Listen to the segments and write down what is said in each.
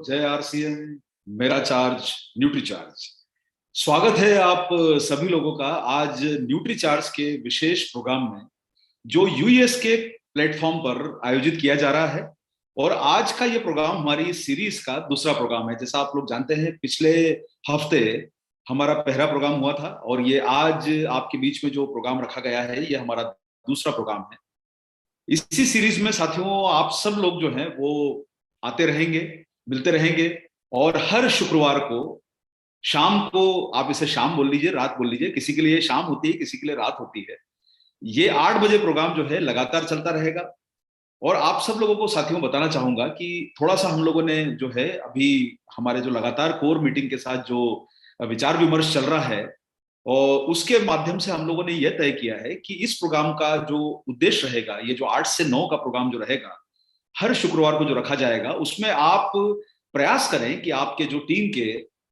जय आरसीएम। मेरा charge nutri charge. स्वागत है आप सभी लोगों का आज न्यूट्री चार्ज के विशेष प्रोग्राम में, जो यूएस के प्लेटफॉर्म पर आयोजित किया जा रहा है। और आज का ये प्रोग्राम हमारी सीरीज का दूसरा प्रोग्राम है। जैसा आप लोग जानते हैं, पिछले हफ्ते हमारा पहला प्रोग्राम हुआ था और ये आज आपके बीच में जो प्रोग्राम रखा गया है ये हमारा दूसरा प्रोग्राम है। इसी सीरीज में साथियों आप सब लोग जो हैं वो आते रहेंगे, मिलते रहेंगे। और हर शुक्रवार को शाम को, आप इसे शाम बोल लीजिए, रात बोल लीजिए, किसी के लिए शाम होती है, किसी के लिए रात होती है, ये 8 बजे प्रोग्राम जो है लगातार चलता रहेगा। और आप सब लोगों को साथियों बताना चाहूंगा कि थोड़ा सा हम लोगों ने जो है अभी हमारे जो लगातार कोर मीटिंग के साथ जो विचार विमर्श चल रहा है, और उसके माध्यम से हम लोगों ने यह तय किया है कि इस प्रोग्राम का जो उद्देश्य रहेगा, ये जो 8 से 9 का प्रोग्राम जो रहेगा हर शुक्रवार को जो रखा जाएगा, उसमें आप प्रयास करें कि आपके जो टीम के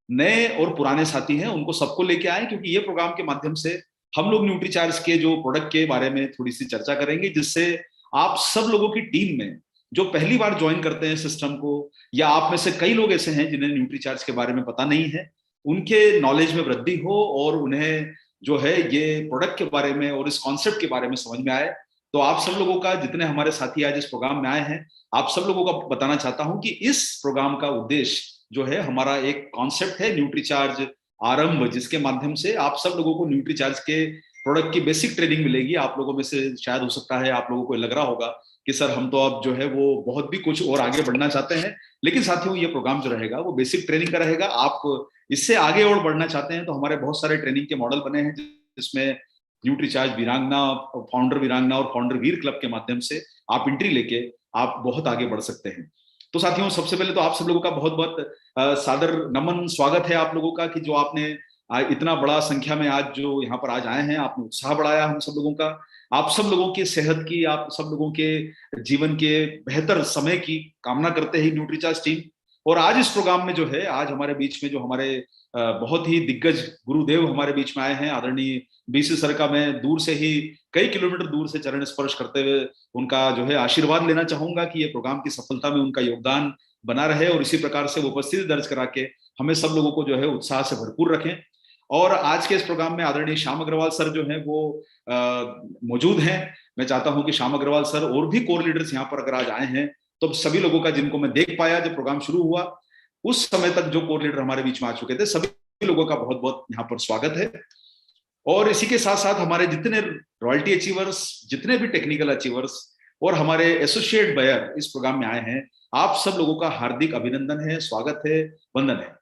नए और पुराने साथी हैं उनको सबको लेके आए, क्योंकि ये प्रोग्राम के माध्यम से हम लोग न्यूट्रीचार्ज के जो प्रोडक्ट के बारे में थोड़ी सी चर्चा करेंगे, जिससे आप सब लोगों की टीम में जो पहली बार ज्वाइन करते हैं सिस्टम को, या आप में से कई लोग ऐसे हैं जिन्हें न्यूट्रीचार्ज के बारे में पता नहीं है, उनके नॉलेज में वृद्धि हो और उन्हें जो है ये प्रोडक्ट के बारे में और इस कॉन्सेप्ट के बारे में समझ में आए। तो आप सब लोगों का, जितने हमारे साथी आज इस प्रोग्राम में आए हैं, आप सब लोगों का बताना चाहता हूं कि इस प्रोग्राम का उद्देश्य जो है, हमारा एक कॉन्सेप्ट है न्यूट्रीचार्ज आरंभ, जिसके माध्यम से आप सब लोगों को न्यूट्रीचार्ज के प्रोडक्ट की बेसिक ट्रेनिंग मिलेगी। आप लोगों में से शायद हो सकता है आप लोगों को लग रहा होगा कि सर हम तो अब जो है वो बहुत भी कुछ और आगे बढ़ना चाहते हैं, लेकिन साथियों ये प्रोग्राम जो रहेगा वो बेसिक ट्रेनिंग का रहेगा। आप इससे आगे और बढ़ना चाहते हैं तो हमारे बहुत सारे ट्रेनिंग के मॉडल बने हैं, जिसमें न्यूट्रीचार्ज वीरांगना, फाउंडर वीरांगना और फाउंडर वीर क्लब के माध्यम से आप एंट्री लेके आप बहुत आगे बढ़ सकते हैं। तो साथियों सबसे पहले तो आप सब लोगों का बहुत बहुत सादर नमन, स्वागत है आप लोगों का कि जो आपने इतना बड़ा संख्या में आज जो यहाँ पर आज आए हैं, आपने उत्साह बढ़ाया हम सब लोगों का। आप सब लोगों की सेहत की, आप सब लोगों के जीवन के बेहतर समय की कामना करते हैं न्यूट्रीचार्ज टीम। और आज इस प्रोग्राम में जो है, आज हमारे बीच में जो हमारे बहुत ही दिग्गज गुरुदेव हमारे बीच में आए हैं, आदरणीय बीसी सर का मैं दूर से ही, कई किलोमीटर दूर से चरण स्पर्श करते हुए उनका जो है आशीर्वाद लेना चाहूंगा कि ये प्रोग्राम की सफलता में उनका योगदान बना रहे और इसी प्रकार से वो उपस्थिति दर्ज करा के हमें सब लोगों को जो है उत्साह से भरपूर रखें। और आज के इस प्रोग्राम में आदरणीय श्याम अग्रवाल सर जो हैं वो मौजूद हैं। मैं चाहता हूं कि श्याम अग्रवाल सर और भी कोर लीडर्स यहाँ पर अगर आज आए हैं, तो सभी लोगों का, जिनको मैं देख पाया जब प्रोग्राम शुरू हुआ उस समय तक जो कोर लीडर हमारे बीच में आ चुके थे, सभी लोगों का बहुत बहुत यहाँ पर स्वागत है। और इसी के साथ साथ हमारे जितने रॉयल्टी अचीवर्स, जितने भी टेक्निकल अचीवर्स और हमारे एसोसिएट बायर इस प्रोग्राम में आए हैं, आप सब लोगों का हार्दिक अभिनंदन है, स्वागत है, वंदन है।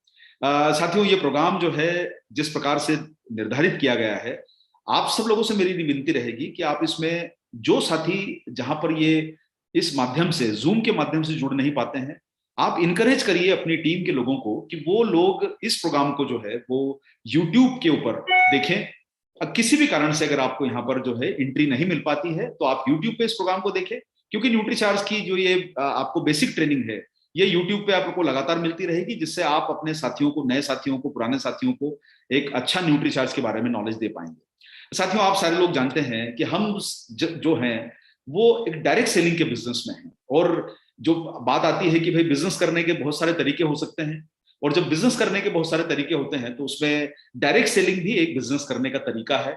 साथियों ये प्रोग्राम जो है जिस प्रकार से निर्धारित किया गया है, आप सब लोगों से मेरी विनती रहेगी कि आप इसमें जो साथी जहां पर ये इस माध्यम से, जूम के माध्यम से जुड़ नहीं पाते हैं, आप इनकरेज करिए अपनी टीम के लोगों को कि वो लोग इस प्रोग्राम को जो है वो यूट्यूब के ऊपर देखें। किसी भी कारण से अगर आपको यहाँ पर जो है एंट्री नहीं मिल पाती है तो आप यूट्यूब पे इस प्रोग्राम को देखें, क्योंकि न्यूट्रीचार्ज की जो ये आपको बेसिक ट्रेनिंग है ये यूट्यूब पे आपको लगातार मिलती रहेगी, जिससे आप अपने साथियों को, नए साथियों को, पुराने साथियों को एक अच्छा न्यूट्रीचार्ज के बारे में नॉलेज दे पाएंगे। साथियों आप सारे लोग जानते हैं कि हम जो हैं वो एक डायरेक्ट सेलिंग के बिजनेस में हैं, और जो बात आती है कि भाई बिजनेस करने के बहुत सारे तरीके हो सकते हैं, और जब बिजनेस करने के बहुत सारे तरीके होते हैं तो उसमें डायरेक्ट सेलिंग भी एक बिजनेस करने का तरीका है।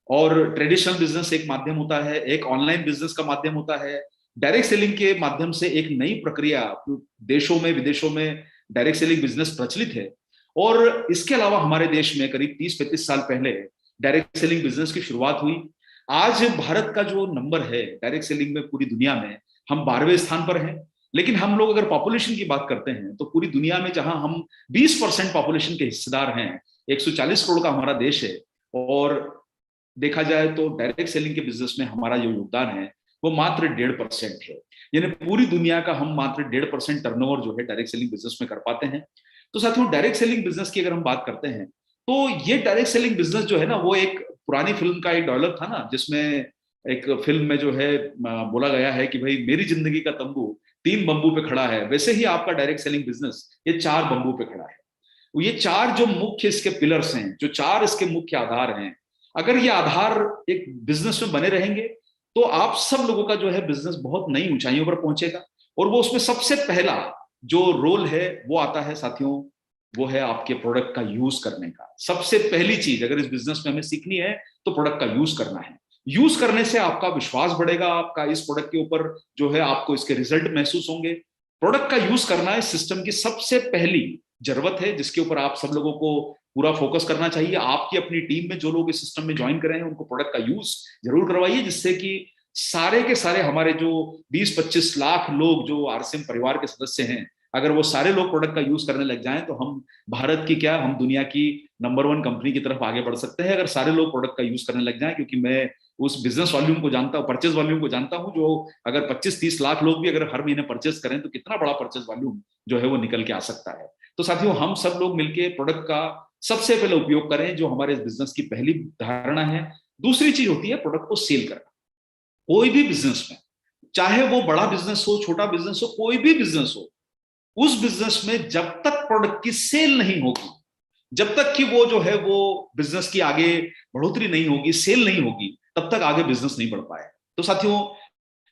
और ट्रेडिशनल बिजनेस एक माध्यम होता है, एक ऑनलाइन बिजनेस का माध्यम होता है। डायरेक्ट सेलिंग के माध्यम से एक नई प्रक्रिया देशों में, विदेशों में डायरेक्ट सेलिंग बिजनेस प्रचलित है। और इसके अलावा हमारे देश में करीब 30-35 साल पहले डायरेक्ट सेलिंग बिजनेस की शुरुआत हुई। आज भारत का जो नंबर है डायरेक्ट सेलिंग में पूरी दुनिया में, हम 12वें स्थान पर हैं। लेकिन हम लोग अगर पॉपुलेशन की बात करते हैं तो पूरी दुनिया में जहां हम 20% पॉपुलेशन के हिस्सेदार हैं, 140 करोड़ का हमारा देश है, और देखा जाए तो डायरेक्ट सेलिंग के बिजनेस में हमारा जो योगदान है वो मात्र 1.5% है। यानी पूरी दुनिया का हम मात्र 1.5% टर्नओवर जो है डायरेक्ट सेलिंग बिजनेस में कर पाते हैं। तो साथियों डायरेक्ट सेलिंग बिजनेस की अगर हम बात करते हैं तो ये डायरेक्ट सेलिंग बिजनेस जो है ना, वो एक पुरानी फिल्म का एक डायलॉग था ना, जिसमें एक फिल्म में जो है बोला गया है कि भाई मेरी जिंदगी का तंबू 3 बंबू पे खड़ा है, वैसे ही आपका डायरेक्ट सेलिंग बिजनेस ये 4 बंबू पे खड़ा है। ये 4 जो मुख्य इसके पिलर्स हैं, जो 4 इसके मुख्य आधार हैं, अगर ये आधार एक बिजनेस में बने रहेंगे तो आप सब लोगों का जो है बिजनेस बहुत नई ऊंचाइयों पर पहुंचेगा। और वो उसमें सबसे पहला जो रोल है वो आता है साथियों, वो है आपके प्रोडक्ट का यूज करने का। सबसे पहली चीज अगर इस बिजनेस में हमें सीखनी है तो प्रोडक्ट का यूज करना है। यूज करने से आपका विश्वास बढ़ेगा, आपका इस प्रोडक्ट के ऊपर जो है आपको इसके रिजल्ट महसूस होंगे। प्रोडक्ट का यूज करना इस सिस्टम की सबसे पहली जरूरत है, जिसके ऊपर आप सब लोगों को पूरा फोकस करना चाहिए। आपकी अपनी टीम में जो लोग इस सिस्टम में ज्वाइन कर रहे हैं उनको प्रोडक्ट का यूज जरूर करवाइए, जिससे कि सारे के सारे हमारे जो 20-25 लाख लोग जो आरसीएम परिवार के सदस्य हैं, अगर वो सारे लोग प्रोडक्ट का यूज करने लग जाएं तो हम भारत की क्या, हम दुनिया की नंबर 1 कंपनी की तरफ आगे बढ़ सकते हैं, अगर सारे लोग प्रोडक्ट का यूज करने लग जाएं। क्योंकि मैं उस बिजनेस वॉल्यूम को जानता हूँ, परचेज वॉल्यूम को जानता हूँ, जो अगर 25-30 लाख लोग भी अगर हर महीने परचेज करें तो कितना बड़ा परचेज वॉल्यूम जो है वो निकल के आ सकता है। तो साथियों, हम सब लोग मिलकर प्रोडक्ट का सबसे पहले उपयोग करें, जो हमारे बिजनेस की पहली धारणा है। दूसरी चीज होती है प्रोडक्ट को सेल करना। कोई भी बिजनेस में, चाहे वो बड़ा बिजनेस हो, छोटा बिजनेस हो, कोई भी बिजनेस हो, उस बिजनेस में जब तक प्रोडक्ट की सेल नहीं होगी, जब तक कि वो जो है वो बिजनेस की आगे बढ़ोतरी नहीं होगी, सेल नहीं होगी, तब तक आगे बिजनेस नहीं बढ़ पाए। तो साथियों,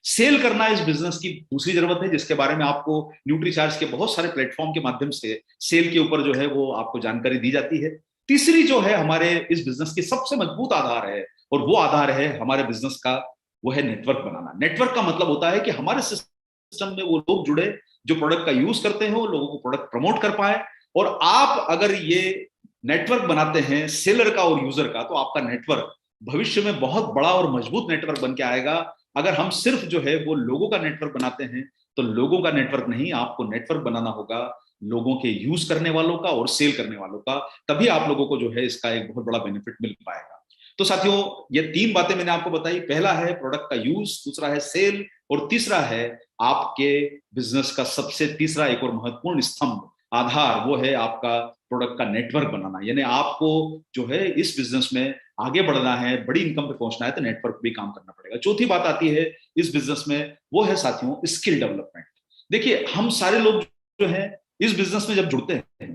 सेल करना इस बिजनेस की दूसरी जरूरत है, जिसके बारे में आपको न्यूट्रीचार्ज के बहुत सारे प्लेटफॉर्म के माध्यम से सेल के ऊपर जो है वो आपको जानकारी दी जाती है। तीसरी जो है हमारे इस बिजनेस की सबसे मजबूत आधार है, और वो आधार है हमारे बिजनेस का, वो है नेटवर्क बनाना। नेटवर्क का मतलब होता है कि हमारे सिस्टम में वो लोग जुड़े जो प्रोडक्ट का यूज करते हैं, लोगों को प्रोडक्ट प्रमोट कर पाए। और आप अगर ये नेटवर्क बनाते हैं सेलर का और यूजर का, तो आपका नेटवर्क भविष्य में बहुत बड़ा और मजबूत नेटवर्क बन के आएगा। अगर हम सिर्फ जो है वो लोगों का नेटवर्क बनाते हैं, तो लोगों का नेटवर्क नहीं, आपको नेटवर्क बनाना होगा लोगों के यूज करने वालों का और सेल करने वालों का। तभी आप लोगों को जो है इसका एक बहुत बड़ा बेनिफिट मिल पाएगा। तो साथियों, ये 3 बातें मैंने आपको बताई। पहला है प्रोडक्ट का यूज, दूसरा है सेल, और तीसरा है आपके बिजनेस का सबसे तीसरा एक और महत्वपूर्ण स्तंभ, आधार, वो है आपका प्रोडक्ट का नेटवर्क बनाना। यानी आपको जो है इस बिजनेस में आगे बढ़ना है, बड़ी इनकम पे पहुंचना है, तो नेटवर्क भी काम करना पड़ेगा। चौथी बात आती है इस बिजनेस में, वो है साथियों स्किल डेवलपमेंट। देखिए, हम सारे लोग जो है इस बिजनेस में जब जुड़ते हैं,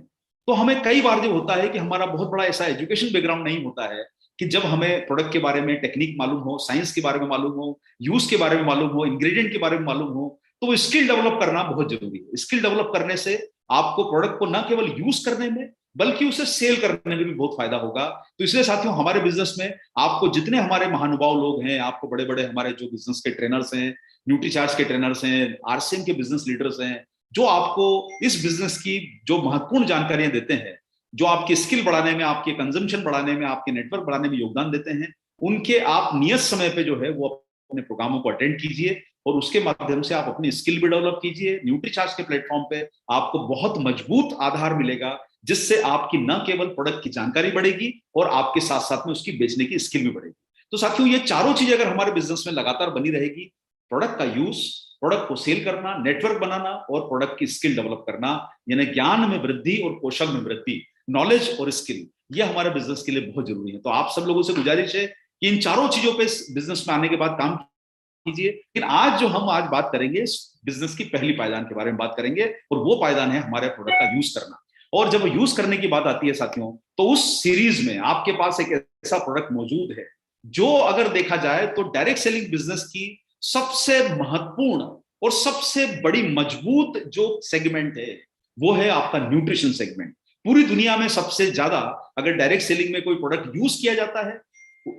तो हमें कई बार जो होता है कि हमारा बहुत बड़ा ऐसा एजुकेशन बैकग्राउंड नहीं होता है कि जब हमें प्रोडक्ट के बारे में टेक्निक मालूम हो, साइंस के बारे में मालूम हो, यूज के बारे में मालूम हो, इंग्रेडिएंट के बारे में मालूम हो, तो वो स्किल डेवलप करना बहुत जरूरी है। स्किल डेवलप करने से आपको प्रोडक्ट को न केवल यूज करने में बल्कि उसे सेल करने में भी बहुत फायदा होगा। तो इसलिए साथियों, हमारे बिजनेस में आपको जितने हमारे महानुभाव लोग हैं, आपको बड़े बड़े हमारे जो बिजनेस के ट्रेनर्स हैं, न्यूट्रीचार्ज के ट्रेनर्स हैं, आरसीएम के बिजनेस लीडर्स हैं, जो आपको इस बिजनेस की जो महत्वपूर्ण जानकारियां देते हैं, जो आपकी स्किल बढ़ाने में, आपके कंजम्पशन बढ़ाने में, आपके नेटवर्क बढ़ाने में योगदान देते हैं, उनके आप नियत समय पे जो है वो अपने प्रोग्रामों को अटेंड कीजिए, और उसके माध्यम से आप अपनी स्किल भी डेवलप कीजिए। न्यूट्रीचार्ज के प्लेटफॉर्म पे आपको बहुत मजबूत आधार मिलेगा, जिससे आपकी न केवल प्रोडक्ट की जानकारी बढ़ेगी और आपके साथ साथ में उसकी बेचने की स्किल भी बढ़ेगी। तो साथियों, ये चारों चीजें अगर हमारे बिजनेस में लगातार बनी रहेगी, प्रोडक्ट का यूज, प्रोडक्ट को सेल करना, नेटवर्क बनाना और प्रोडक्ट की स्किल डेवलप करना, यानी ज्ञान में वृद्धि और कौशल में वृद्धि, नॉलेज और स्किल, ये हमारे बिजनेस के लिए बहुत जरूरी है। तो आप सब लोगों से गुजारिश है कि इन चारों चीजों पे बिजनेस में आने के बाद काम कीजिए। लेकिन आज जो हम आज बात करेंगे, बिजनेस की पहली पायदान के बारे में बात करेंगे, और वो पायदान है हमारे प्रोडक्ट का यूज करना। और जब यूज करने की बात आती है साथियों, तो उस सीरीज में आपके पास एक ऐसा प्रोडक्ट मौजूद है जो अगर देखा जाए तो डायरेक्ट सेलिंग बिजनेस की सबसे महत्वपूर्ण और सबसे बड़ी मजबूत जो सेगमेंट है, वो है आपका न्यूट्रिशन सेगमेंट। पूरी दुनिया में सबसे ज्यादा अगर डायरेक्ट सेलिंग में कोई प्रोडक्ट यूज किया जाता है,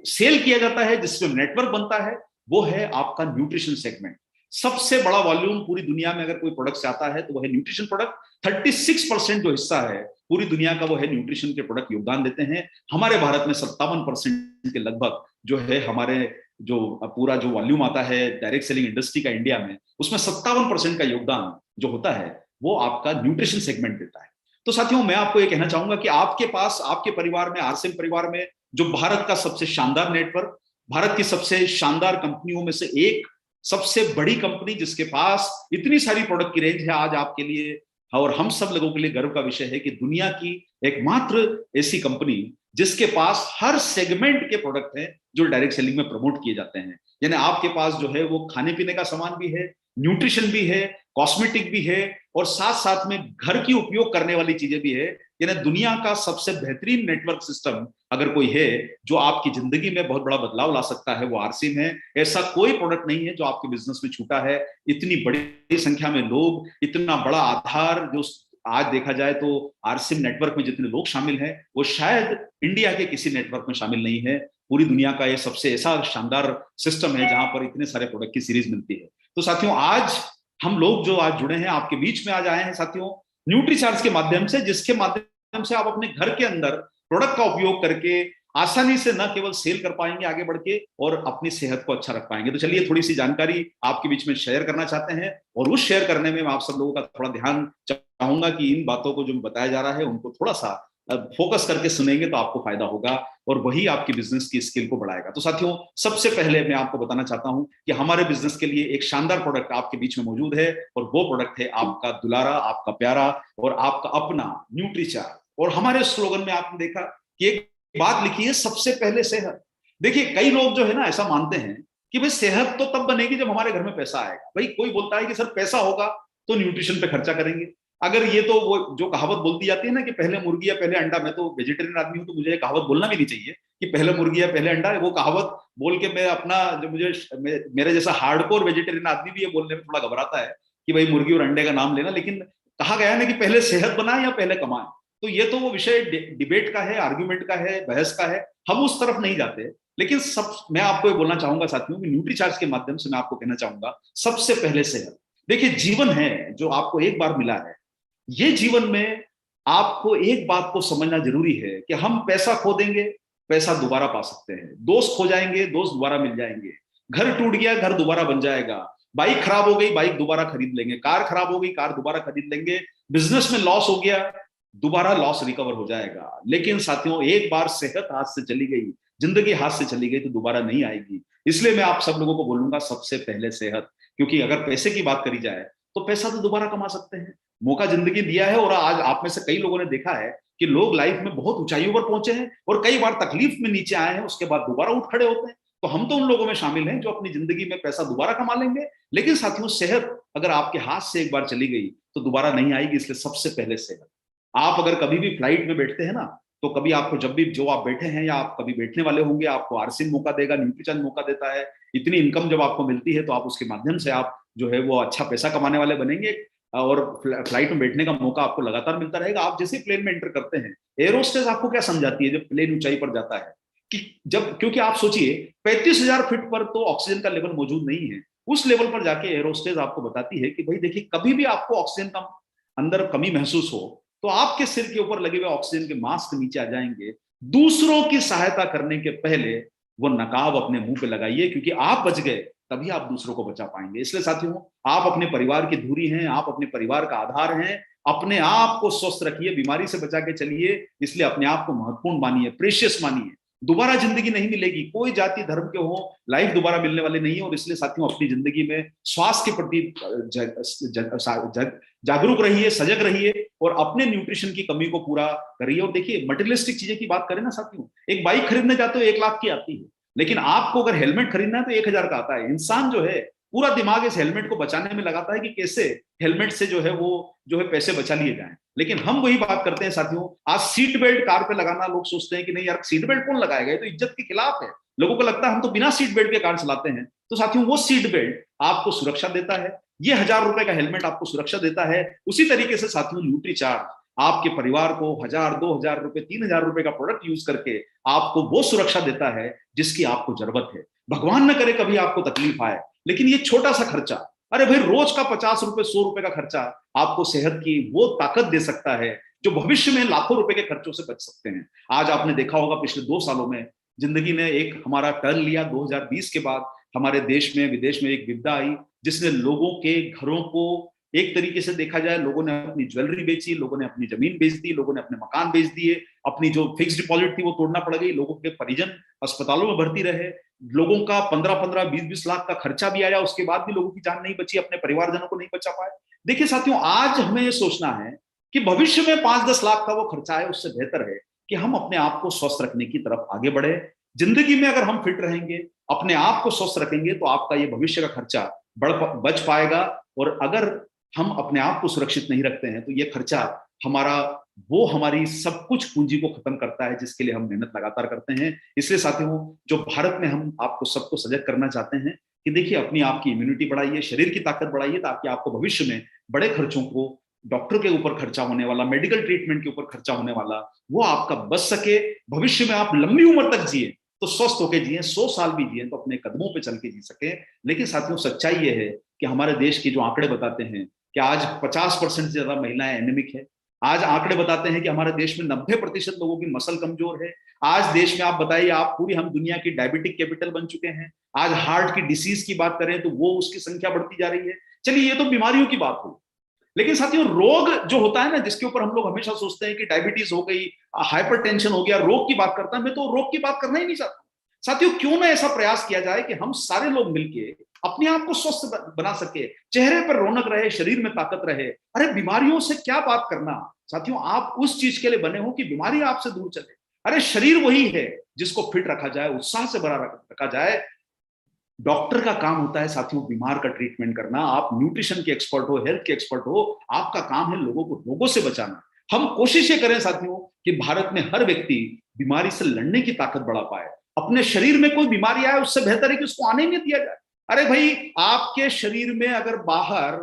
सेल किया जाता है, जिसमें नेटवर्क बनता है, वो है आपका न्यूट्रिशन सेगमेंट। सबसे बड़ा वॉल्यूम पूरी दुनिया में अगर कोई प्रोडक्ट से आता है तो वो है न्यूट्रिशन प्रोडक्ट। 36% जो हिस्सा है पूरी दुनिया का, वो है न्यूट्रिशन के प्रोडक्ट योगदान देते हैं। हमारे भारत में 57% के लगभग जो है हमारे जो पूरा जो वॉल्यूम आता है डायरेक्ट सेलिंग इंडस्ट्री का इंडिया में, उसमें 57% का योगदान जो होता है वो आपका न्यूट्रिशन सेगमेंट देता है। तो साथियों, मैं आपको ये कहना चाहूंगा कि आपके पास, आपके परिवार में, आरसीएम परिवार में, जो भारत का सबसे शानदार नेटवर्क, भारत की सबसे शानदार कंपनियों में से एक, सबसे बड़ी कंपनी जिसके पास इतनी सारी प्रोडक्ट की रेंज है, आज आपके लिए और हम सब लोगों के लिए गर्व का विषय है कि दुनिया की एकमात्र ऐसी कंपनी जिसके पास हर सेगमेंट के प्रोडक्ट हैं जो डायरेक्ट सेलिंग में प्रमोट किए जाते हैं। यानी आपके पास जो है वो खाने पीने का सामान भी है, न्यूट्रिशन भी है, कॉस्मेटिक भी है, और साथ साथ में घर की उपयोग करने वाली चीजें भी है। यानी दुनिया का सबसे बेहतरीन नेटवर्क सिस्टम अगर कोई है जो आपकी जिंदगी में बहुत बड़ा बदलाव ला सकता है, वो आरसिम है। ऐसा कोई प्रोडक्ट नहीं है जो आपके बिजनेस में छूटा है। इतनी बड़ी संख्या में लोग, इतना बड़ा आधार, जो आज देखा जाए तो आरसिम नेटवर्क में जितने लोग शामिल हैं वो शायद इंडिया के किसी नेटवर्क में शामिल नहीं है। पूरी दुनिया का ये सबसे ऐसा शानदार सिस्टम है जहां पर इतने सारे प्रोडक्ट की सीरीज मिलती है। तो साथियों, आज हम लोग जो आज जुड़े हैं, आपके बीच में आज आए हैं साथियों, न्यूट्रीचार्ज के माध्यम से, जिसके माध्यम से आप अपने घर के अंदर प्रोडक्ट का उपयोग करके आसानी से न केवल सेल कर पाएंगे आगे बढ़ के, और अपनी सेहत को अच्छा रख पाएंगे। तो चलिए थोड़ी सी जानकारी आपके बीच में शेयर करना चाहते हैं, और उस शेयर करने में मैं आप सब लोगों का थोड़ा ध्यान चाहूंगा कि इन बातों को जो बताया जा रहा है उनको थोड़ा सा फोकस करके सुनेंगे तो आपको फायदा होगा, और वही आपकी बिजनेस की स्किल को बढ़ाएगा। तो साथियों, सबसे पहले मैं आपको बताना चाहता हूं कि हमारे बिजनेस के लिए एक शानदार प्रोडक्ट आपके बीच में मौजूद है, और वो प्रोडक्ट है आपका दुलारा, आपका प्यारा और आपका अपना न्यूट्रीचार्ज। और हमारे स्लोगन में आपने देखा कि एक बात लिखी है, सबसे पहले सेहत। देखिए, कई लोग जो है ना ऐसा मानते हैं कि भाई सेहत तो तब बनेगी जब हमारे घर में पैसा आएगा। भाई कोई बोलता है कि सर पैसा होगा तो न्यूट्रिशन पे खर्चा करेंगे। अगर ये तो वो जो कहावत बोलती जाती है ना कि पहले मुर्गी या पहले अंडा, मैं तो वेजिटेरियन आदमी हूं तो मुझे ये कहावत बोलना भी नहीं चाहिए कि पहले मुर्गी या पहले अंडा। वो कहावत बोल के मैं अपना, जो मुझे मेरे जैसा हार्डकोर वेजिटेरियन आदमी भी ये बोलने में थोड़ा घबराता है कि भाई मुर्गी और अंडे का नाम लेना, लेकिन कहा गया है ना कि पहले सेहत बनाए या पहले कमाए। तो ये तो वो विषय डिबेट का है, आर्ग्यूमेंट का है, बहस का है, हम उस तरफ नहीं जाते। लेकिन सब मैं आपको ये बोलना चाहूंगा साथियों कि न्यूट्रीचार्ज के माध्यम से मैं आपको कहना चाहूंगा, सबसे पहले सेहत। देखिए, जीवन है जो आपको एक बार मिला है, ये जीवन में आपको एक बात को समझना जरूरी है कि हम पैसा खो देंगे, पैसा दोबारा पा सकते हैं। दोस्त खो जाएंगे, दोस्त दोबारा मिल जाएंगे। घर टूट गया, घर दोबारा बन जाएगा। बाइक खराब हो गई, बाइक दोबारा खरीद लेंगे। कार खराब हो गई, कार दोबारा खरीद लेंगे। बिजनेस में लॉस हो गया, दोबारा लॉस रिकवर हो जाएगा। लेकिन साथियों, एक बार सेहत हाथ से चली गई, जिंदगी हाथ से चली गई तो दोबारा नहीं आएगी। इसलिए मैं आप सब लोगों को बोलूंगा, सबसे पहले सेहत। क्योंकि अगर पैसे की बात करी जाए तो पैसा तो दोबारा कमा सकते हैं, मौका जिंदगी दिया है। और आज आप में से कई लोगों ने देखा है कि लोग लाइफ में बहुत ऊंचाइयों पर पहुंचे हैं और कई बार तकलीफ में नीचे आए हैं, उसके बाद दोबारा उठ खड़े होते हैं। तो हम तो उन लोगों में शामिल हैं जो अपनी जिंदगी में पैसा दोबारा कमा लेंगे। लेकिन साथियों, सेहत अगर आपके हाथ से एक बार चली गई तो दोबारा नहीं आएगी। इसलिए सबसे पहले सेहत। आप अगर कभी भी फ्लाइट में बैठते हैं ना, तो कभी आपको, जब भी जो आप बैठे हैं या आप कभी बैठने वाले होंगे, आपको आरसिम मौका देगा, न्यूट्रीचार्ज मौका देता है। इतनी इनकम जब आपको मिलती है तो आप उसके माध्यम से आप जो है वो अच्छा पैसा कमाने वाले बनेंगे, और फ्लाइट में बैठने का मौका आपको लगातार मिलता रहेगा। आप जैसे प्लेन में एंटर करते हैं, एयरोस्टेस आपको क्या समझाती है जब प्लेन ऊंचाई पर जाता है कि जब, क्योंकि आप सोचिए 35,000 फीट पर तो ऑक्सीजन का लेवल मौजूद नहीं है। उस लेवल पर जाके एयरोस्टेस आपको बताती है कि भाई देखिए, कभी भी आपको ऑक्सीजन का अंदर कमी महसूस हो तो आपके सिर के ऊपर लगे हुए ऑक्सीजन के मास्क नीचे आ जाएंगे। दूसरों की सहायता करने के पहले वो नकाब अपने मुंह पे लगाइए, क्योंकि आप बच गए तभी आप दूसरों को बचा पाएंगे। इसलिए साथियों, आप अपने परिवार की धुरी हैं, आप अपने परिवार का आधार हैं। अपने आप को स्वस्थ रखिए, बीमारी से बचा के चलिए। इसलिए अपने आप को महत्वपूर्ण मानिए, प्रेशियस मानिए। दोबारा जिंदगी नहीं मिलेगी, कोई जाति धर्म के हो, लाइफ दोबारा मिलने वाली नहीं है। और इसलिए साथियों, अपनी जिंदगी में स्वास्थ्य के प्रति जागरूक रहिए, सजग रहिए, और अपने न्यूट्रिशन की कमी को पूरा करिए। और देखिए, मटेरियलिस्टिक चीजें की बात करें ना साथियों, एक बाइक खरीदने जाते हो 1 लाख की आती है, लेकिन आपको अगर हेलमेट खरीदना है तो 1,000 का आता है। इंसान जो है पूरा दिमाग इस हेलमेट को बचाने में लगाता है कि कैसे हेलमेट से जो है वो जो है पैसे बचा लिए जाएं। लेकिन हम वही बात करते हैं साथियों, आज सीट बेल्ट कार पे लगाना, लोग सोचते हैं कि नहीं यार, सीट बेल्ट कौन लगाएगा, ये तो इज्जत के खिलाफ है। लोगों को लगता है हम तो बिना सीट बेल्ट के कार चलाते हैं। तो साथियों, वो सीट बेल्ट आपको सुरक्षा देता है, ये 1,000 रुपए का हेलमेट आपको सुरक्षा देता है। उसी तरीके से साथियों, न्यूट्रीचार्ज आपके परिवार को 1,000, 2,000 रुपए, 3,000 रुपए का प्रोडक्ट यूज करके आपको वो सुरक्षा देता है जिसकी आपको जरूरत है। भगवान न करे कभी आपको तकलीफ आए, लेकिन ये छोटा सा खर्चा, अरे भाई रोज का 50 रुपए, 100 रुपए का खर्चा आपको सेहत की वो ताकत दे सकता है जो भविष्य में लाखों रुपए के खर्चों से बच सकते हैं। आज आपने देखा होगा, पिछले 2 सालों में जिंदगी ने एक हमारा टर्न लिया। 2020 के बाद हमारे देश में, विदेश में एक विपदा आई जिसने लोगों के घरों को, एक तरीके से देखा जाए, लोगों ने अपनी ज्वेलरी बेची, लोगों ने अपनी जमीन बेच दी, लोगों ने अपने मकान बेच दिए, अपनी जो फिक्स डिपॉजिट थी वो तोड़ना पड़ गई, लोगों के परिजन अस्पतालों में भर्ती रहे, लोगों का 15-15, 20-20 लाख का खर्चा भी आया, उसके बाद भी लोगों की जान नहीं बची, अपने परिवारजनों को नहीं बचा पाए। देखिए साथियों, आज हमें ये सोचना है कि भविष्य में 5-10 लाख का वो खर्चा है, उससे बेहतर है कि हम अपने आप को स्वस्थ रखने की तरफ आगे बढ़े। जिंदगी में अगर हम फिट रहेंगे, अपने आप को स्वस्थ रखेंगे, तो आपका ये भविष्य का खर्चा बच पाएगा। और अगर हम अपने आप को सुरक्षित नहीं रखते हैं तो ये खर्चा हमारा वो हमारी सब कुछ पूंजी को खत्म करता है, जिसके लिए हम मेहनत लगातार करते हैं। इसलिए साथियों, जो भारत में हम आपको सबको सजग करना चाहते हैं कि देखिए, अपनी आपकी इम्यूनिटी बढ़ाइए, शरीर की ताकत बढ़ाइए, ताकि आपको भविष्य में बड़े खर्चों को, डॉक्टर के ऊपर खर्चा होने वाला, मेडिकल ट्रीटमेंट के ऊपर खर्चा होने वाला, वो आपका बच सके। भविष्य में आप लंबी उम्र तक जिए, तो स्वस्थ होकर जिए, 100 साल भी जिए तो अपने कदमों पे चल के जी सके। लेकिन साथियों, सच्चाई ये है कि हमारे देश के जो आंकड़े बताते हैं कि आज 50% से ज्यादा महिलाएं एनीमिक है। आज आंकड़े बताते हैं कि हमारे देश में 90% लोगों की मसल कमजोर है। आज देश में आप बताइए, आप पूरी, हम दुनिया की डायबिटिक कैपिटल बन चुके हैं। आज हार्ट की डिसीज की बात करें तो वो उसकी संख्या बढ़ती जा रही है। चलिए, ये तो बीमारियों की बात हुई, लेकिन साथियों, रोग जो होता है ना, जिसके ऊपर हम लोग हमेशा सोचते हैं कि डायबिटीज हो गई, हाइपरटेंशन हो गया, रोग की बात करता है, मैं तो रोग की बात करना ही नहीं चाहता। साथियों, क्यों ना ऐसा प्रयास किया जाए कि हम सारे लोग मिलके अपने आप को स्वस्थ बना सके, चेहरे पर रौनक रहे, शरीर में ताकत रहे। अरे बीमारियों से क्या बात करना साथियों, आप उस चीज के लिए बने हो कि बीमारी आपसे दूर चले। अरे शरीर वही है जिसको फिट रखा जाए, उत्साह से भरा रखा जाए। डॉक्टर का काम होता है साथियों बीमार का ट्रीटमेंट करना। आप न्यूट्रिशन के एक्सपर्ट हो, हेल्थ के एक्सपर्ट हो, आपका काम है लोगों को रोगों से बचाना। हम कोशिश ये करें साथियों कि भारत में हर व्यक्ति बीमारी से लड़ने की ताकत बढ़ा पाए। अपने शरीर में कोई बीमारी आए, उससे बेहतर है कि उसको आने ही नहीं दिया जाए। अरे भाई, आपके शरीर में अगर बाहर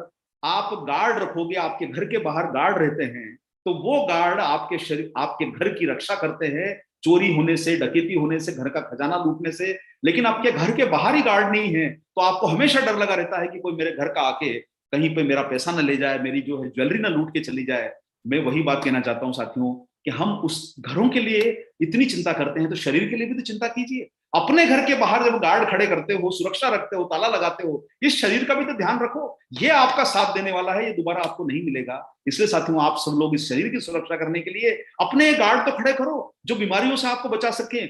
आप गार्ड रखोगे, आपके घर के बाहर गार्ड रहते हैं, तो वो गार्ड आपके शरीर, आपके घर की रक्षा करते हैं चोरी होने से, डकैती होने से, घर का खजाना लूटने से। लेकिन आपके घर के बाहर ही गार्ड नहीं है, तो आपको हमेशा डर लगा रहता है कि कोई मेरे घर का आके कहीं पे मेरा पैसा न ले जाए, मेरी जो है ज्वेलरी ना लूट के चली जाए। मैं वही बात कहना चाहता हूं साथियों कि हम उस घरों के लिए इतनी चिंता करते हैं, तो शरीर के लिए भी तो चिंता कीजिए। अपने घर के बाहर जब गार्ड खड़े करते हो, सुरक्षा रखते हो, ताला लगाते हो, इस शरीर का भी तो ध्यान रखो। ये आपका साथ देने वाला है, ये दोबारा आपको नहीं मिलेगा। इसलिए साथियों, आप सब लोग इस शरीर की सुरक्षा करने के लिए अपने गार्ड तो खड़े करो जो बीमारियों से आपको बचा सके।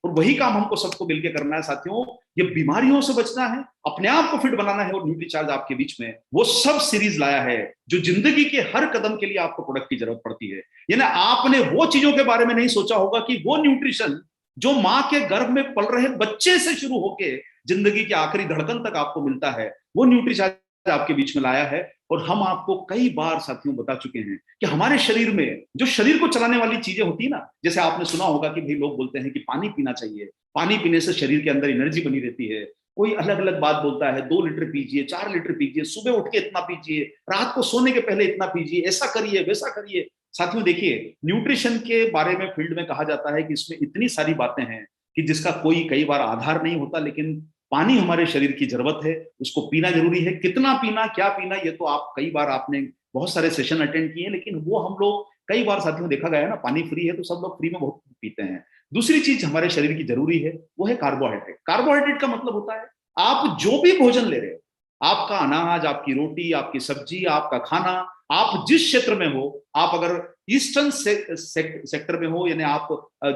और वही काम हमको सबको मिलकर करना है साथियों। ये बीमारियों से बचना है, अपने आप को फिट बनाना है, और न्यूट्रीचार्ज आपके बीच में वो सब सीरीज लाया है जो जिंदगी के हर कदम के लिए आपको प्रोडक्ट की जरूरत पड़ती है। यानी आपने वो चीजों के बारे में नहीं सोचा होगा कि वो न्यूट्रिशन जो मां के गर्भ में पल रहे बच्चे से शुरू होके जिंदगी के आखिरी धड़कन तक आपको मिलता है, वो न्यूट्रीचार्ज आपके बीच में लाया है। और हम आपको कई बार साथियों बता चुके हैं कि हमारे शरीर में जो शरीर को चलाने वाली चीजें होती है ना, जैसे आपने सुना होगा कि भाई लोग बोलते हैं कि पानी पीना चाहिए, पानी पीने से शरीर के अंदर एनर्जी बनी रहती है। कोई अलग अलग बात बोलता है, 2 लीटर पीजिए, 4 लीटर पीजिए, सुबह उठ के इतना पीजिए, रात को सोने के पहले इतना पीजिए, ऐसा करिए, वैसा करिए। साथियों देखिए, न्यूट्रिशन के बारे में फील्ड में कहा जाता है कि इसमें इतनी सारी बातें हैं कि जिसका कोई कई बार आधार नहीं होता। लेकिन पानी हमारे शरीर की जरूरत है, उसको पीना जरूरी है। कितना पीना, क्या पीना, ये तो आप कई बार आपने बहुत सारे सेशन अटेंड किए, लेकिन वो हम लोग कई बार साथियों देखा गया है ना, पानी फ्री है तो सब लोग फ्री में बहुत पीते हैं। दूसरी चीज हमारे शरीर की जरूरी है, वो है कार्बोहाइड्रेट। कार्बोहाइड्रेट का मतलब होता है आप जो भी भोजन ले रहे हो, आपका अनाज, आपकी रोटी, आपकी सब्जी, आपका खाना, आप जिस क्षेत्र में हो, आप अगर ईस्टर्न सेक्टर में हो, यानी आप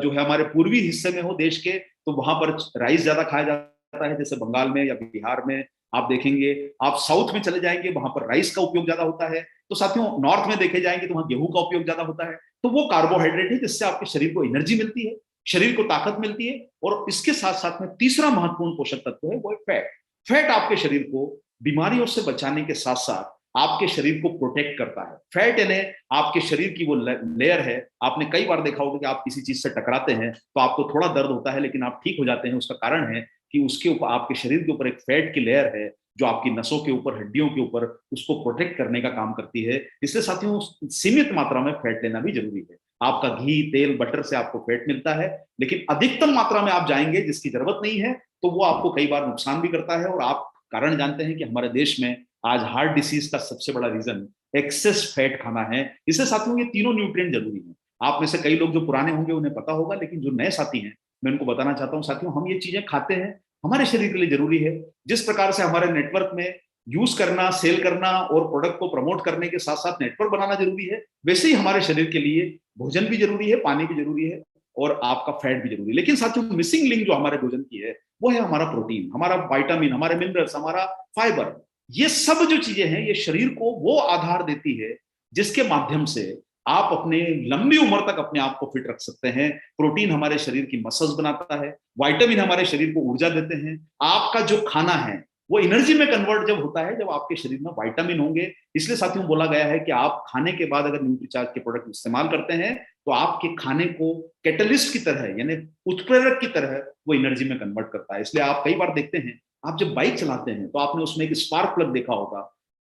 जो है हमारे पूर्वी हिस्से में हो देश के, तो वहां पर राइस ज्यादा खाया जाता है, जैसे बंगाल में या बिहार में आप देखेंगे। आप साउथ में चले जाएंगे, वहां पर राइस का उपयोग ज्यादा होता है। तो साथियों, नॉर्थ में देखे जाएंगे तो वहां गेहूं का उपयोग ज्यादा होता है। तो वो कार्बोहाइड्रेट है जिससे आपके शरीर को एनर्जी मिलती है, शरीर को ताकत मिलती है। और इसके साथ साथ में तीसरा महत्वपूर्ण पोषक तत्व है, वो है फैट। फैट आपके शरीर को बीमारियों से बचाने के साथ साथ आपके शरीर को प्रोटेक्ट करता है। फैट यानी आपके शरीर की वो लेयर है। आपने कई बार देखा होगा कि आप किसी चीज से टकराते हैं तो आपको थोड़ा दर्द होता है, लेकिन आप ठीक हो जाते हैं। उसका कारण है कि उसके ऊपर, आपके शरीर के ऊपर एक फैट की लेयर है जो आपकी नसों के ऊपर, हड्डियों के ऊपर उसको प्रोटेक्ट करने का काम करती है। इसलिए साथियों, सीमित मात्रा में फैट लेना भी जरूरी है। आपका घी, तेल, बटर से आपको फैट मिलता है, लेकिन अधिकतम मात्रा में आप जाएंगे जिसकी जरूरत नहीं है तो वो आपको कई बार नुकसान भी करता है। और आप कारण जानते हैं कि हमारे देश में आज हार्ट डिसीज का सबसे बड़ा रीजन एक्सेस फैट खाना है। इससे साथियों, ये तीनों न्यूट्रिएंट जरूरी हैं। आप में से कई लोग जो पुराने होंगे उन्हें पता होगा, लेकिन जो नए साथी हैं मैं उनको बताना चाहता हूं साथियों, हम ये चीजें खाते हैं, हमारे शरीर के लिए जरूरी है। जिस प्रकार से हमारे नेटवर्क में यूज करना, सेल करना और प्रोडक्ट को प्रमोट करने के साथ साथ नेटवर्क बनाना जरूरी है, वैसे ही हमारे शरीर के लिए भोजन भी जरूरी है, पानी भी जरूरी है, और आपका फैट भी जरूरी है। लेकिन साथियों, मिसिंग लिंक जो हमारे भोजन की है वो है हमारा प्रोटीन, हमारा विटामिन, हमारे मिनरल्स, हमारा फाइबर। ये सब जो चीजें हैं, ये शरीर को वो आधार देती है जिसके माध्यम से आप अपने लंबी उम्र तक अपने आप को फिट रख सकते हैं। प्रोटीन हमारे शरीर की मसल्स बनाता है, विटामिन हमारे शरीर को ऊर्जा देते हैं। आपका जो खाना है वो एनर्जी में कन्वर्ट जब होता है जब आपके शरीर में विटामिन होंगे। इसलिए साथियों बोला गया है कि आप खाने के बाद अगर न्यूट्रीचार्ज के प्रोडक्ट इस्तेमाल करते हैं तो आपके खाने को कैटलिस्ट की तरह यानी उत्प्रेरक की तरह वो एनर्जी में कन्वर्ट करता है। इसलिए आप कई बार देखते हैं, आप जब बाइक चलाते हैं तो आपने उसमें एक स्पार्क प्लग देखा होगा।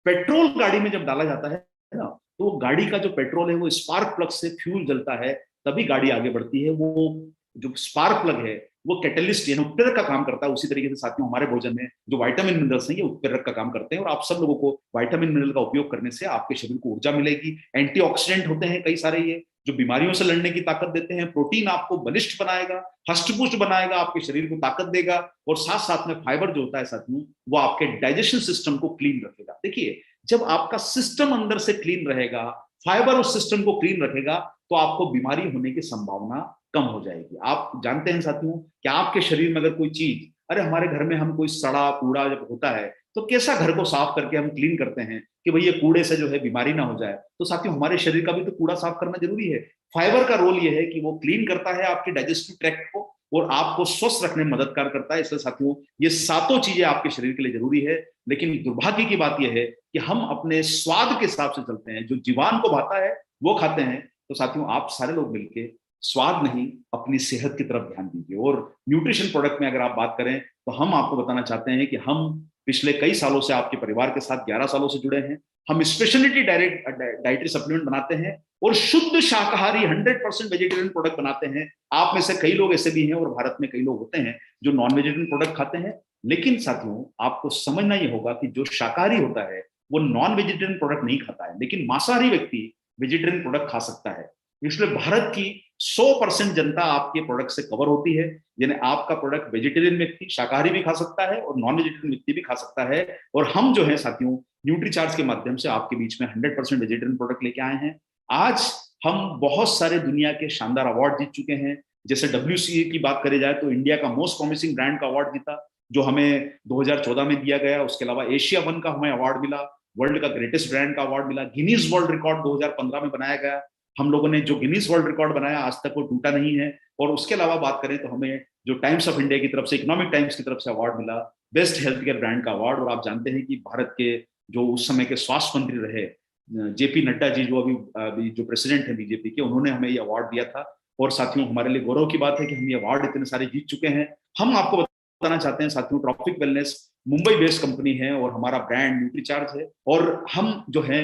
पेट्रोल गाड़ी में जब डाला जाता है ना, तो वो गाड़ी का जो पेट्रोल है वो स्पार्क प्लग से फ्यूल जलता है, तभी गाड़ी आगे बढ़ती है। वो जो स्पार्क प्लग है वो कैटलिस्ट यानी उत्प्रेरक का काम करता है। उसी तरीके से साथियों हमारे भोजन में जो विटामिन मिनरल्स हैं ये उत्प्रेरक का काम करते हैं, और आप सब लोगों को विटामिन मिनरल का उपयोग करने से आपके शरीर को ऊर्जा मिलेगी। एंटीऑक्सीडेंट होते हैं कई सारे, ये जो बीमारियों से लड़ने की ताकत देते हैं। प्रोटीन आपको बलिष्ठ बनाएगा, हष्टपुष्ट बनाएगा, आपके शरीर को ताकत देगा, और साथ साथ में फाइबर जो होता है साथियों वो आपके डाइजेशन सिस्टम को क्लीन रखेगा। देखिए, जब आपका सिस्टम अंदर से क्लीन रहेगा, फाइबर उस सिस्टम को क्लीन रखेगा, तो आपको बीमारी होने की संभावना कम हो जाएगी। आप जानते हैं साथियों कि आपके शरीर में अगर कोई चीज, अरे हमारे घर में हम कोई सड़ा कूड़ा जब होता है तो कैसा घर को साफ करके हम क्लीन करते हैं कि भाई ये कूड़े से जो है बीमारी ना हो जाए। तो साथियों हमारे शरीर का भी तो कूड़ा साफ करना जरूरी है। फाइबर का रोल ये है कि वो क्लीन करता है आपके डाइजेस्टिव ट्रैक्ट को और आपको स्वस्थ रखने में मददगार करता है। इसलिए साथियों ये सातों चीजें आपके शरीर के लिए जरूरी है। लेकिन दुर्भाग्य की बात यह है कि हम अपने स्वाद के हिसाब से चलते हैं, जो जीवान को भाता है वो खाते हैं। तो साथियों आप सारे लोग मिलके स्वाद नहीं अपनी सेहत की तरफ ध्यान दीजिए। और न्यूट्रिशन प्रोडक्ट में अगर आप बात करें तो हम आपको बताना चाहते हैं कि हम पिछले कई सालों से आपके परिवार के साथ 11 सालों से जुड़े हैं। हम स्पेशलिटी डाइटरी सप्लीमेंट बनाते हैं और शुद्ध शाकाहारी 100% वेजिटेरियन प्रोडक्ट बनाते हैं। आप में से कई लोग ऐसे भी हैं और भारत में कई लोग होते हैं जो नॉन वेजिटेरियन प्रोडक्ट खाते हैं। लेकिन साथियों आपको समझना ये होगा कि जो शाकाहारी होता है वो नॉन वेजिटेरियन प्रोडक्ट नहीं खाता है, लेकिन मांसाहारी व्यक्ति वेजिटेरियन प्रोडक्ट खा सकता है। इसलिए भारत की 100% जनता आपके प्रोडक्ट से कवर होती है। यानी आपका प्रोडक्ट वेजिटेरियन व्यक्ति शाकाहारी भी खा सकता है और नॉन वेजिटेरियन व्यक्ति भी खा सकता है। और हम जो है साथियों न्यूट्रीचार्ज के माध्यम से आपके बीच में 100% वेजिटेरियन प्रोडक्ट लेके आए हैं। आज हम बहुत सारे दुनिया के शानदार अवार्ड जीत चुके हैं। जैसे WCA की बात करी जाए तो इंडिया का मोस्ट प्रॉमिसिंग ब्रांड का अवार्ड जीता, जो हमें 2014 में दिया गया। उसके अलावा एशिया वन का हमें अवार्ड मिला, वर्ल्ड का ग्रेटेस्ट ब्रांड का अवार्ड मिला, गिनीज वर्ल्ड रिकॉर्ड 2015 में बनाया गया। हम लोगों ने जो गिनीज वर्ल्ड रिकॉर्ड बनाया आज तक वो टूटा नहीं है। और उसके अलावा बात करें तो हमें जो टाइम्स ऑफ इंडिया की तरफ से, इकोनॉमिक टाइम्स की तरफ से अवार्ड मिला बेस्ट हेल्थ केयर ब्रांड का अवार्ड। और आप जानते हैं कि भारत के जो उस समय के स्वास्थ्य मंत्री रहे JP नड्डा जी, जो अभी जो प्रेसिडेंट है बीजेपी के, उन्होंने हमें ये अवार्ड दिया था। और साथियों हमारे लिए गौरव की बात है कि हम ये अवार्ड इतने सारे जीत चुके हैं। हम आपको बताना चाहते हैं साथियों, tropic wellness Mumbai based company है और हमारा ब्रांड न्यूट्रीचार्ज है। और हम जो है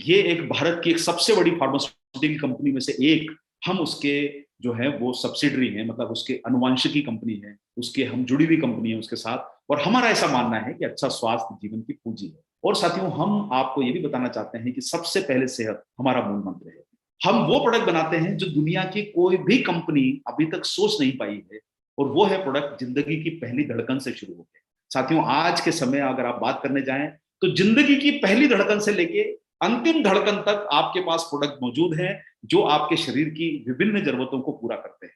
ये एक भारत की एक सबसे बड़ी फार्मास्यूटिकल कंपनी में से एक, हम उसके जो है वो सब्सिडरी है, मतलब उसके अनुवांशिकी कंपनी है, उसके हम जुड़ी हुई कंपनी है उसके साथ। और हमारा ऐसा मानना है कि अच्छा स्वास्थ्य जीवन की पूंजी है। और साथियों हम आपको ये भी बताना चाहते हैं कि सबसे पहले सेहत हमारा मूल मंत्र है। हम वो प्रोडक्ट बनाते हैं जो दुनिया की कोई भी कंपनी अभी तक सोच नहीं पाई है, और वो है प्रोडक्ट जिंदगी की पहली धड़कन से शुरू होते हैं। साथियों आज के समय अगर आप बात करने जाएं तो जिंदगी की पहली धड़कन से लेके अंतिम धड़कन तक आपके पास प्रोडक्ट मौजूद हैं जो आपके शरीर की विभिन्न जरूरतों को पूरा करते हैं।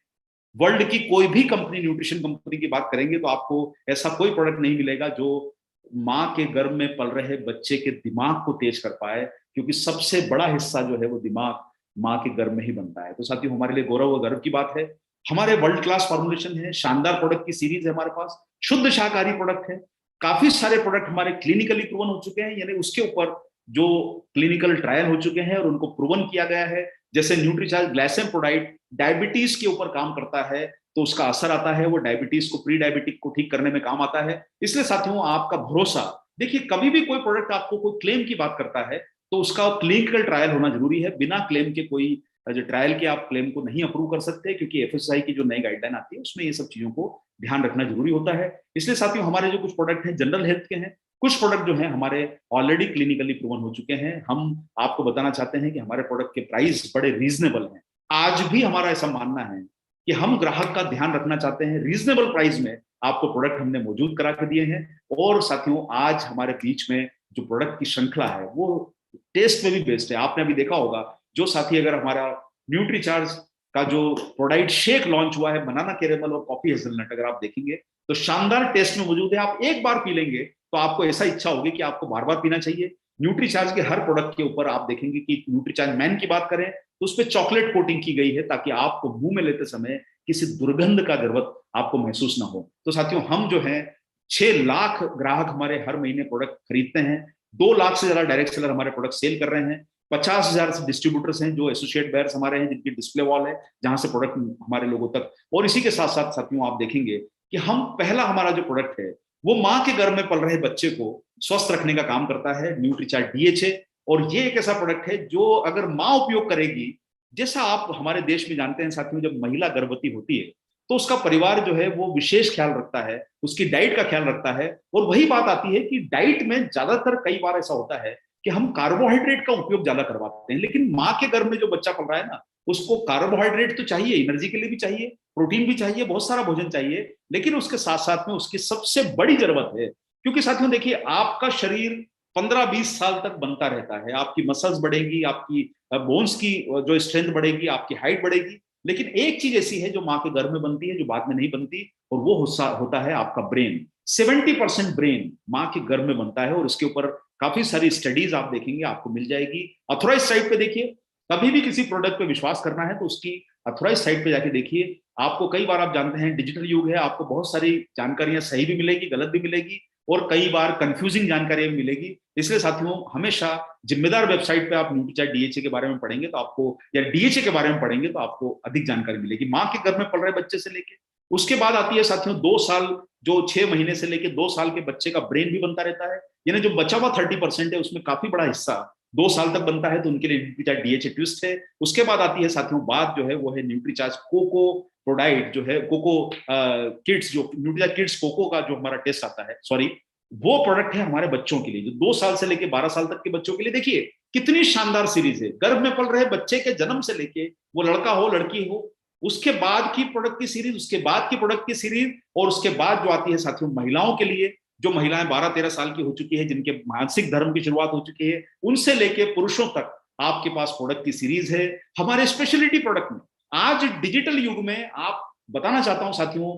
वर्ल्ड की कोई भी कंपनी, न्यूट्रिशन कंपनी की बात करेंगे तो आपको ऐसा कोई प्रोडक्ट नहीं मिलेगा जो माँ के गर्भ में पल रहे बच्चे के दिमाग को तेज कर पाए, क्योंकि सबसे बड़ा हिस्सा जो है वो दिमाग माँ के गर्भ में ही बनता है। तो साथियों हमारे लिए गौरव और गर्व की बात है, हमारे वर्ल्ड क्लास फॉर्मुलेशन है, शानदार प्रोडक्ट की सीरीज है हमारे पास, शुद्ध शाकाहारी प्रोडक्ट है। काफी सारे प्रोडक्ट हमारे क्लिनिकली प्रूवन हो चुके हैं, यानी उसके ऊपर जो क्लिनिकल ट्रायल हो चुके हैं और उनको प्रूवन किया गया है। जैसे न्यूट्रीचार्ज ग्लाइसेम प्रोडाइट डायबिटीज के ऊपर काम करता है, तो उसका असर आता है, वो डायबिटीज को, प्री डायबिटिक को ठीक करने में काम आता है। इसलिए साथियों आपका भरोसा, देखिए कभी भी कोई प्रोडक्ट आपको कोई क्लेम की बात करता है तो उसका क्लिनिकल ट्रायल होना जरूरी है। बिना क्लेम के कोई जो ट्रायल के आप क्लेम को नहीं अप्रूव कर सकते, क्योंकि FSSAI की जो नई गाइडलाइन आती है उसमें ये सब चीजों को ध्यान रखना जरूरी होता है। इसलिए साथियों हमारे जो कुछ प्रोडक्ट हैं जनरल हेल्थ के हैं, कुछ प्रोडक्ट जो हैं हमारे ऑलरेडी क्लिनिकली प्रूवन हो चुके हैं। हम आपको बताना चाहते हैं कि हमारे प्रोडक्ट के प्राइस बड़े रीजनेबल हैं। आज भी हमारा ऐसा मानना है कि हम ग्राहक का ध्यान रखना चाहते हैं, रीजनेबल प्राइस में आपको प्रोडक्ट हमने मौजूद करा के दिए हैं। और साथियों आज हमारे बीच में जो प्रोडक्ट की श्रृंखला है वो टेस्ट में भी बेस्ट है। आपने अभी देखा होगा, जो साथी अगर हमारा न्यूट्रीचार्ज का जो प्रोडाइट शेक लॉन्च हुआ है बनाना कैरेमल और कॉफी हेजलनट, अगर आप देखेंगे तो शानदार टेस्ट में मौजूद है। आप एक बार पी लेंगे तो आपको ऐसा इच्छा होगी कि आपको बार बार पीना चाहिए। न्यूट्रीचार्ज के हर प्रोडक्ट के ऊपर आप देखेंगे कि न्यूट्रीचार्ज मैन की बात करें तो उस पर चॉकलेट कोटिंग की गई है, ताकि आपको मुंह में लेते समय किसी दुर्गंध का जरूरत आपको महसूस ना हो। तो साथियों हम जो है 6 लाख ग्राहक हमारे हर महीने प्रोडक्ट खरीदते हैं, 2 लाख से ज्यादा डायरेक्ट सेलर हमारे प्रोडक्ट सेल कर रहे हैं, 50,000 से डिस्ट्रीब्यूटर्स हैं जो एसोसिएट बायर्स हमारे हैं, जिनकी डिस्प्ले वॉल है जहां से प्रोडक्ट हमारे लोगों तक। और इसी के साथ साथ साथियों आप देखेंगे कि हम पहला हमारा जो प्रोडक्ट है वो माँ के गर्भ में पल रहे बच्चे को स्वस्थ रखने का काम करता है, न्यूट्रीचार्ज डीएचए। और ये एक ऐसा प्रोडक्ट है जो अगर माँ उपयोग करेगी, जैसा आप हमारे देश में जानते हैं साथियों, जब महिला गर्भवती होती है तो उसका परिवार जो है वो विशेष ख्याल रखता है, उसकी डाइट का ख्याल रखता है। और वही बात आती है कि डाइट में ज्यादातर कई बार ऐसा होता है कि हम कार्बोहाइड्रेट का उपयोग ज्यादा करवाते हैं, लेकिन माँ के गर्भ में जो बच्चा पल रहा है ना, उसको कार्बोहाइड्रेट तो चाहिए, एनर्जी के लिए भी चाहिए, प्रोटीन भी चाहिए, बहुत सारा भोजन चाहिए, लेकिन उसके साथ साथ में उसकी सबसे बड़ी जरूरत है, क्योंकि साथियों देखिए आपका शरीर 15-20 साल तक बनता रहता है, आपकी मसल्स बढ़ेगी, आपकी बोन्स की जो स्ट्रेंथ बढ़ेगी, आपकी हाइट बढ़ेगी, लेकिन एक चीज ऐसी है जो माँ के गर्भ में बनती है जो बाद में नहीं बनती, और वो होता है आपका ब्रेन। 70% ब्रेन माँ के गर्भ में बनता है, और इसके ऊपर काफी सारी स्टडीज आप देखेंगे आपको मिल जाएगी। अथोराइज साइट पे देखिए, कभी भी किसी प्रोडक्ट पे विश्वास करना है तो उसकी अथोराइज साइट पे जाके देखिए। आपको कई बार आप जानते हैं डिजिटल युग है, आपको बहुत सारी जानकारियां सही भी मिलेगी, गलत भी मिलेगी, और कई बार कंफ्यूजिंग जानकारी भी मिलेगी। इसलिए साथियों हमेशा जिम्मेदार वेबसाइट पे आप न्यूट्रीचार्ज डीएचए के बारे में पढ़ेंगे तो आपको, या डीएचए के बारे में पढ़ेंगे तो आपको अधिक जानकारी मिलेगी माँ के गर्भ में पल रहे बच्चे से लेके। उसके बाद आती है साथियों 2 साल, जो 6 महीने से लेके 2 साल के बच्चे का ब्रेन भी बनता रहता है, यानी जो बचा हुआ 30% है उसमें काफी बड़ा हिस्सा 2 साल तक बनता है, तो उनके लिए न्यूट्रीचार्ज डीएचए ट्विस्ट है। उसके बाद आती है साथियों बात जो है वो है न्यूट्रीचार्ज कोको प्रोडाइट, जो है कोको किड्स, जो न्यूट्रीचार्ज किड्स कोको का जो हमारा टेस्ट आता है, सॉरी, वो प्रोडक्ट है हमारे बच्चों के लिए, जो 2 साल से लेके 12 साल तक के बच्चों के लिए। देखिए कितनी शानदार सीरीज है, गर्भ में पल रहे बच्चे के जन्म से लेके, वो लड़का हो लड़की हो, उसके बाद की प्रोडक्ट की सीरीज, उसके बाद की प्रोडक्ट की सीरीज, और उसके बाद जो आती है साथियों महिलाओं के लिए, जो महिलाएं 12-13 साल की हो चुकी है, जिनके मानसिक धर्म की शुरुआत हो चुकी है, उनसे लेके पुरुषों तक आपके पास प्रोडक्ट की सीरीज है हमारे स्पेशलिटी प्रोडक्ट में। आज डिजिटल युग में आप, बताना चाहता हूं साथियों,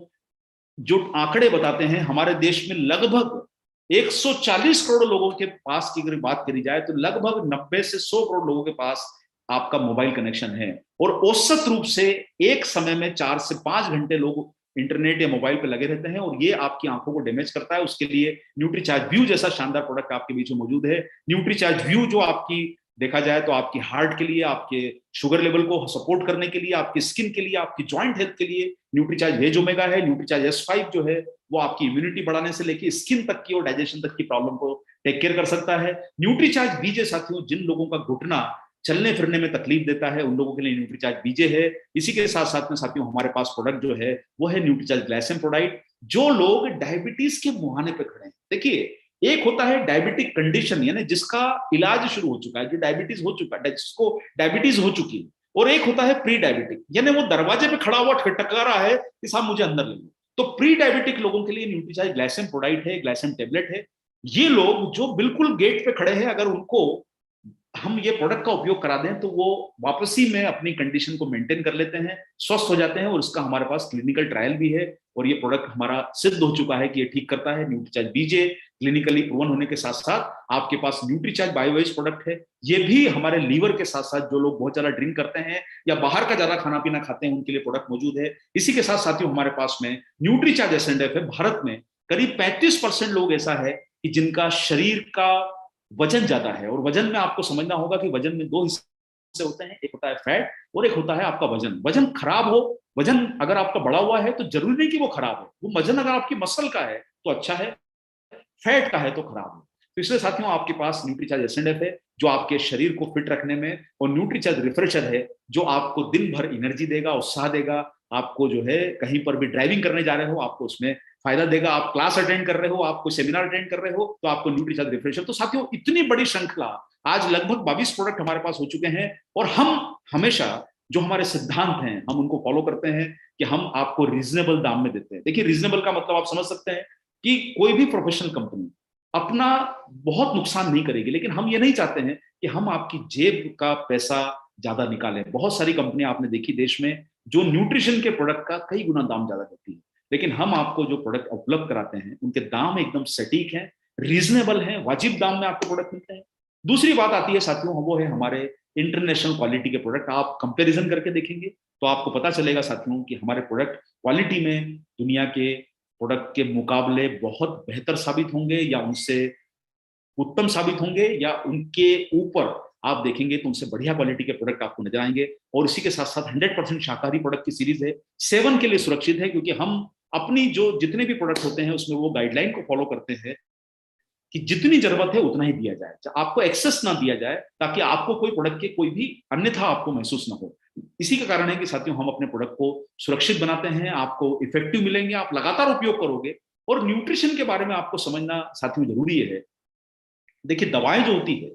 जो आंकड़े बताते हैं हमारे देश में लगभग 140 करोड़ लोगों के पास की अगर बात करी जाए तो लगभग 90 से 100 करोड़ लोगों के पास आपका मोबाइल कनेक्शन है, और औसत रूप से एक समय में 4 से 5 घंटे लोग इंटरनेट या मोबाइल पे लगे रहते हैं, और ये आपकी आंखों को डैमेज करता है। उसके लिए न्यूट्रीचार्ज व्यू जैसा शानदार प्रोडक्ट आपके बीच में मौजूद है। न्यूट्रीचार्ज व्यू जो आपकी, देखा जाए तो आपकी हार्ट के लिए, आपके शुगर लेवल को सपोर्ट करने के लिए, आपकी स्किन के लिए, आपकी जॉइंट हेल्थ के लिए न्यूट्रीचार्ज वेज ओमेगा है। न्यूट्रीचार्ज S5 जो है वो आपकी इम्यूनिटी बढ़ाने से लेकर स्किन तक की और डाइजेशन तक की प्रॉब्लम को टेक केयर कर सकता है। न्यूट्रीचार्ज बीजे साथियों, जिन लोगों का घुटना चलने फिरने में तकलीफ देता है उन लोगों के लिए न्यूट्रीचार्ज बीजे है। इसी के साथ साथ में साथियों हमारे पास प्रोडक्ट जो है वो है न्यूट्रीचार्ज ग्लाइसेम प्रोडाइट, जो लोग डायबिटीज के मुहाने पे खड़े हैं। देखिए एक होता है डायबिटिक कंडीशन, यानी जिसका इलाज शुरू हो चुका है, जो डायबिटीज हो चुका है, जिसको डायबिटीज हो चुकी है, और एक होता है प्री डायबिटिक, यानी वो दरवाजे पे खड़ा हुआ टकरा रहा है कि साहब मुझे अंदर ले लो। तो प्री डायबिटिक लोगों के लिए न्यूट्रीचार्ज ग्लाइसेम प्रोडाइट है, ग्लाइसेम टेबलेट है। ये लोग जो बिल्कुल गेट पे खड़े हैं, अगर उनको हम ये प्रोडक्ट का उपयोग करा दें तो वो वापसी में अपनी कंडीशन को मेंटेन कर लेते हैं, स्वस्थ हो जाते हैं, और इसका हमारे पास क्लिनिकल ट्रायल भी है, और ये प्रोडक्ट हमारा सिद्ध हो चुका है कि ये ठीक करता है। न्यूट्रीचार्ज बीजे क्लिनिकली प्रूवन होने के साथ साथ आपके पास न्यूट्रीचार्ज बायोवेज प्रोडक्ट है, ये भी हमारे लीवर के साथ साथ जो लोग बहुत ज्यादा ड्रिंक करते हैं या बाहर का ज्यादा खाना पीना खाते हैं उनके लिए प्रोडक्ट मौजूद है। इसी के साथ साथियों हमारे पास में न्यूट्रीचार्ज एसएनएफ है। भारत में करीब 35% लोग ऐसा है कि जिनका शरीर का वजन ज्यादा है, और वजन में आपको समझना होगा कि वजन में 2 हिस्से होते हैं, एक होता है फैट और एक होता है आपका वजन। वजन खराब हो, वजन अगर आपका बढ़ा हुआ है तो जरूरी नहीं कि वो खराब है, वो वजन अगर आपकी मसल का है तो अच्छा है, फैट का है तो खराब है। तो इसलिए साथियों आपके पास न्यूट्रीचार्ज एसएनएफ है जो आपके शरीर को फिट रखने में, और न्यूट्रीचार्ज रिफ्रेशर है जो आपको दिन भर एनर्जी देगा, उत्साह देगा, आपको जो है कहीं पर भी ड्राइविंग करने जा रहे हो आपको उसमें फायदा देगा, आप क्लास अटेंड कर रहे हो, आपको सेमिनार अटेंड कर रहे हो तो आपको न्यूट्रीचार्ज रिफ्रेशर। तो साथियों इतनी बड़ी श्रृंखला, आज लगभग 22 प्रोडक्ट हमारे पास हो चुके हैं, और हम हमेशा जो हमारे सिद्धांत हैं हम उनको फॉलो करते हैं कि हम आपको रीजनेबल दाम में देते हैं। देखिए रीजनेबल का मतलब आप समझ सकते हैं कि कोई भी प्रोफेशनल कंपनी अपना बहुत नुकसान नहीं करेगी, लेकिन हम ये नहीं चाहते हैं कि हम आपकी जेब का पैसा ज्यादा निकालें। बहुत सारी कंपनियां आपने देखी देश में जो न्यूट्रिशन के प्रोडक्ट का कई गुना दाम ज्यादा करती है, लेकिन हम आपको जो प्रोडक्ट उपलब्ध कराते हैं उनके दाम एकदम सटीक हैं, रीजनेबल हैं, वाजिब दाम में आपको प्रोडक्ट मिलते हैं। दूसरी बात आती है साथियों, वो है हमारे इंटरनेशनल क्वालिटी के प्रोडक्ट। आप कंपैरिजन करके देखेंगे तो आपको पता चलेगा साथियों कि हमारे प्रोडक्ट क्वालिटी में दुनिया के प्रोडक्ट के मुकाबले बहुत बेहतर साबित होंगे या उनसे उत्तम साबित होंगे, या उनके ऊपर आप देखेंगे तो उनसे बढ़िया क्वालिटी के प्रोडक्ट आपको नजर आएंगे। और इसी के साथ साथ 100% शाकाहारी प्रोडक्ट की सीरीज है, सेवन के लिए सुरक्षित है, क्योंकि हम अपनी जो जितने भी प्रोडक्ट होते हैं उसमें वो गाइडलाइन को फॉलो करते हैं कि जितनी जरूरत है उतना ही दिया जाए, आपको एक्सेस ना दिया जाए, ताकि आपको कोई प्रोडक्ट के कोई भी अन्यथा आपको महसूस ना हो। इसी का कारण है कि साथियों हम अपने प्रोडक्ट को सुरक्षित बनाते हैं, आपको इफेक्टिव मिलेंगे, आप लगातार उपयोग करोगे। और न्यूट्रिशन के बारे में आपको समझना साथियों जरूरी है। देखिए, दवाएं जो होती है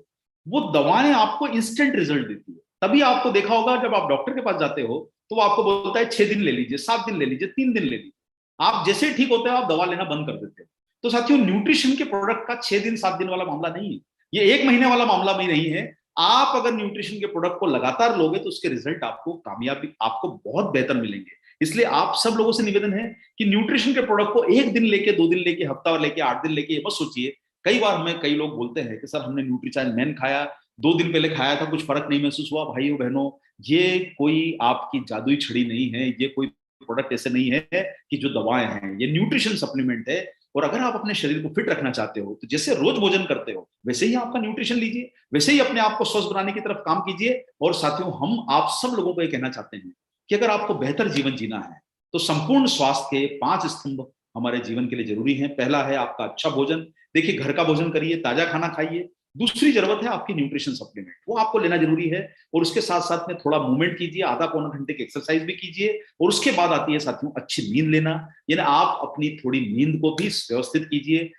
वो दवाएं आपको इंस्टेंट रिजल्ट देती है। तभी आपको देखा होगा जब आप डॉक्टर के पास जाते हो तो वो आपको बोलता है 6 दिन ले लीजिए, 7 दिन ले लीजिए, 3 दिन ले लीजिए। आप जैसे ही ठीक होते हो आप दवा लेना बंद कर देते हो। तो साथियों न्यूट्रिशन के प्रोडक्ट का 6 दिन 7 दिन वाला मामला नहीं है, ये 1 महीने वाला मामला भी नहीं है। आप अगर न्यूट्रिशन के प्रोडक्ट को लगातार लोगे तो उसके रिजल्ट आपको कामयाबी आपको बहुत बेहतर मिलेंगे। इसलिए आप सब लोगों से निवेदन है कि न्यूट्रिशन के प्रोडक्ट को 1 दिन लेके, 2 दिन लेके, हफ्ता लेके, 8 दिन लेके ये मत सोचिए। कई बार हमें कई लोग बोलते हैं कि सर हमने न्यूट्रीचार्ज मैन खाया, 2 दिन पहले खाया था, कुछ फर्क नहीं महसूस हुआ। भाइयों बहनों, ये कोई आपकी जादुई छड़ी नहीं है, ये कोई प्रोडक्ट ऐसे नहीं है कि जो दवाएं हैं, ये न्यूट्रिशन सप्लीमेंट है। और अगर आप अपने शरीर को फिट रखना चाहते हो तो जैसे रोज भोजन करते हो वैसे ही आपका न्यूट्रिशन लीजिए, वैसे ही अपने आप को स्वस्थ बनाने की तरफ काम कीजिए। और साथियों हम आप सब लोगों को ये कहना चाहते हैं कि अगर आपको बेहतर जीवन जीना है तो संपूर्ण स्वास्थ्य के 5 स्तंभ हमारे जीवन के लिए जरूरी हैं। पहला है आपका अच्छा भोजन। देखिए, घर का भोजन करिए, ताजा खाना खाइए। दूसरी जरूरत है आपकी न्यूट्रिशन सप्लीमेंट, वो आपको लेना जरूरी है। और उसके साथ साथ में थोड़ा मूवमेंट कीजिए, आधा पौना घंटे की एक्सरसाइज भी कीजिए। और उसके बाद आती है साथियों अच्छी नींद लेना, यानी आप अपनी थोड़ी नींद को भी व्यवस्थित कीजिए।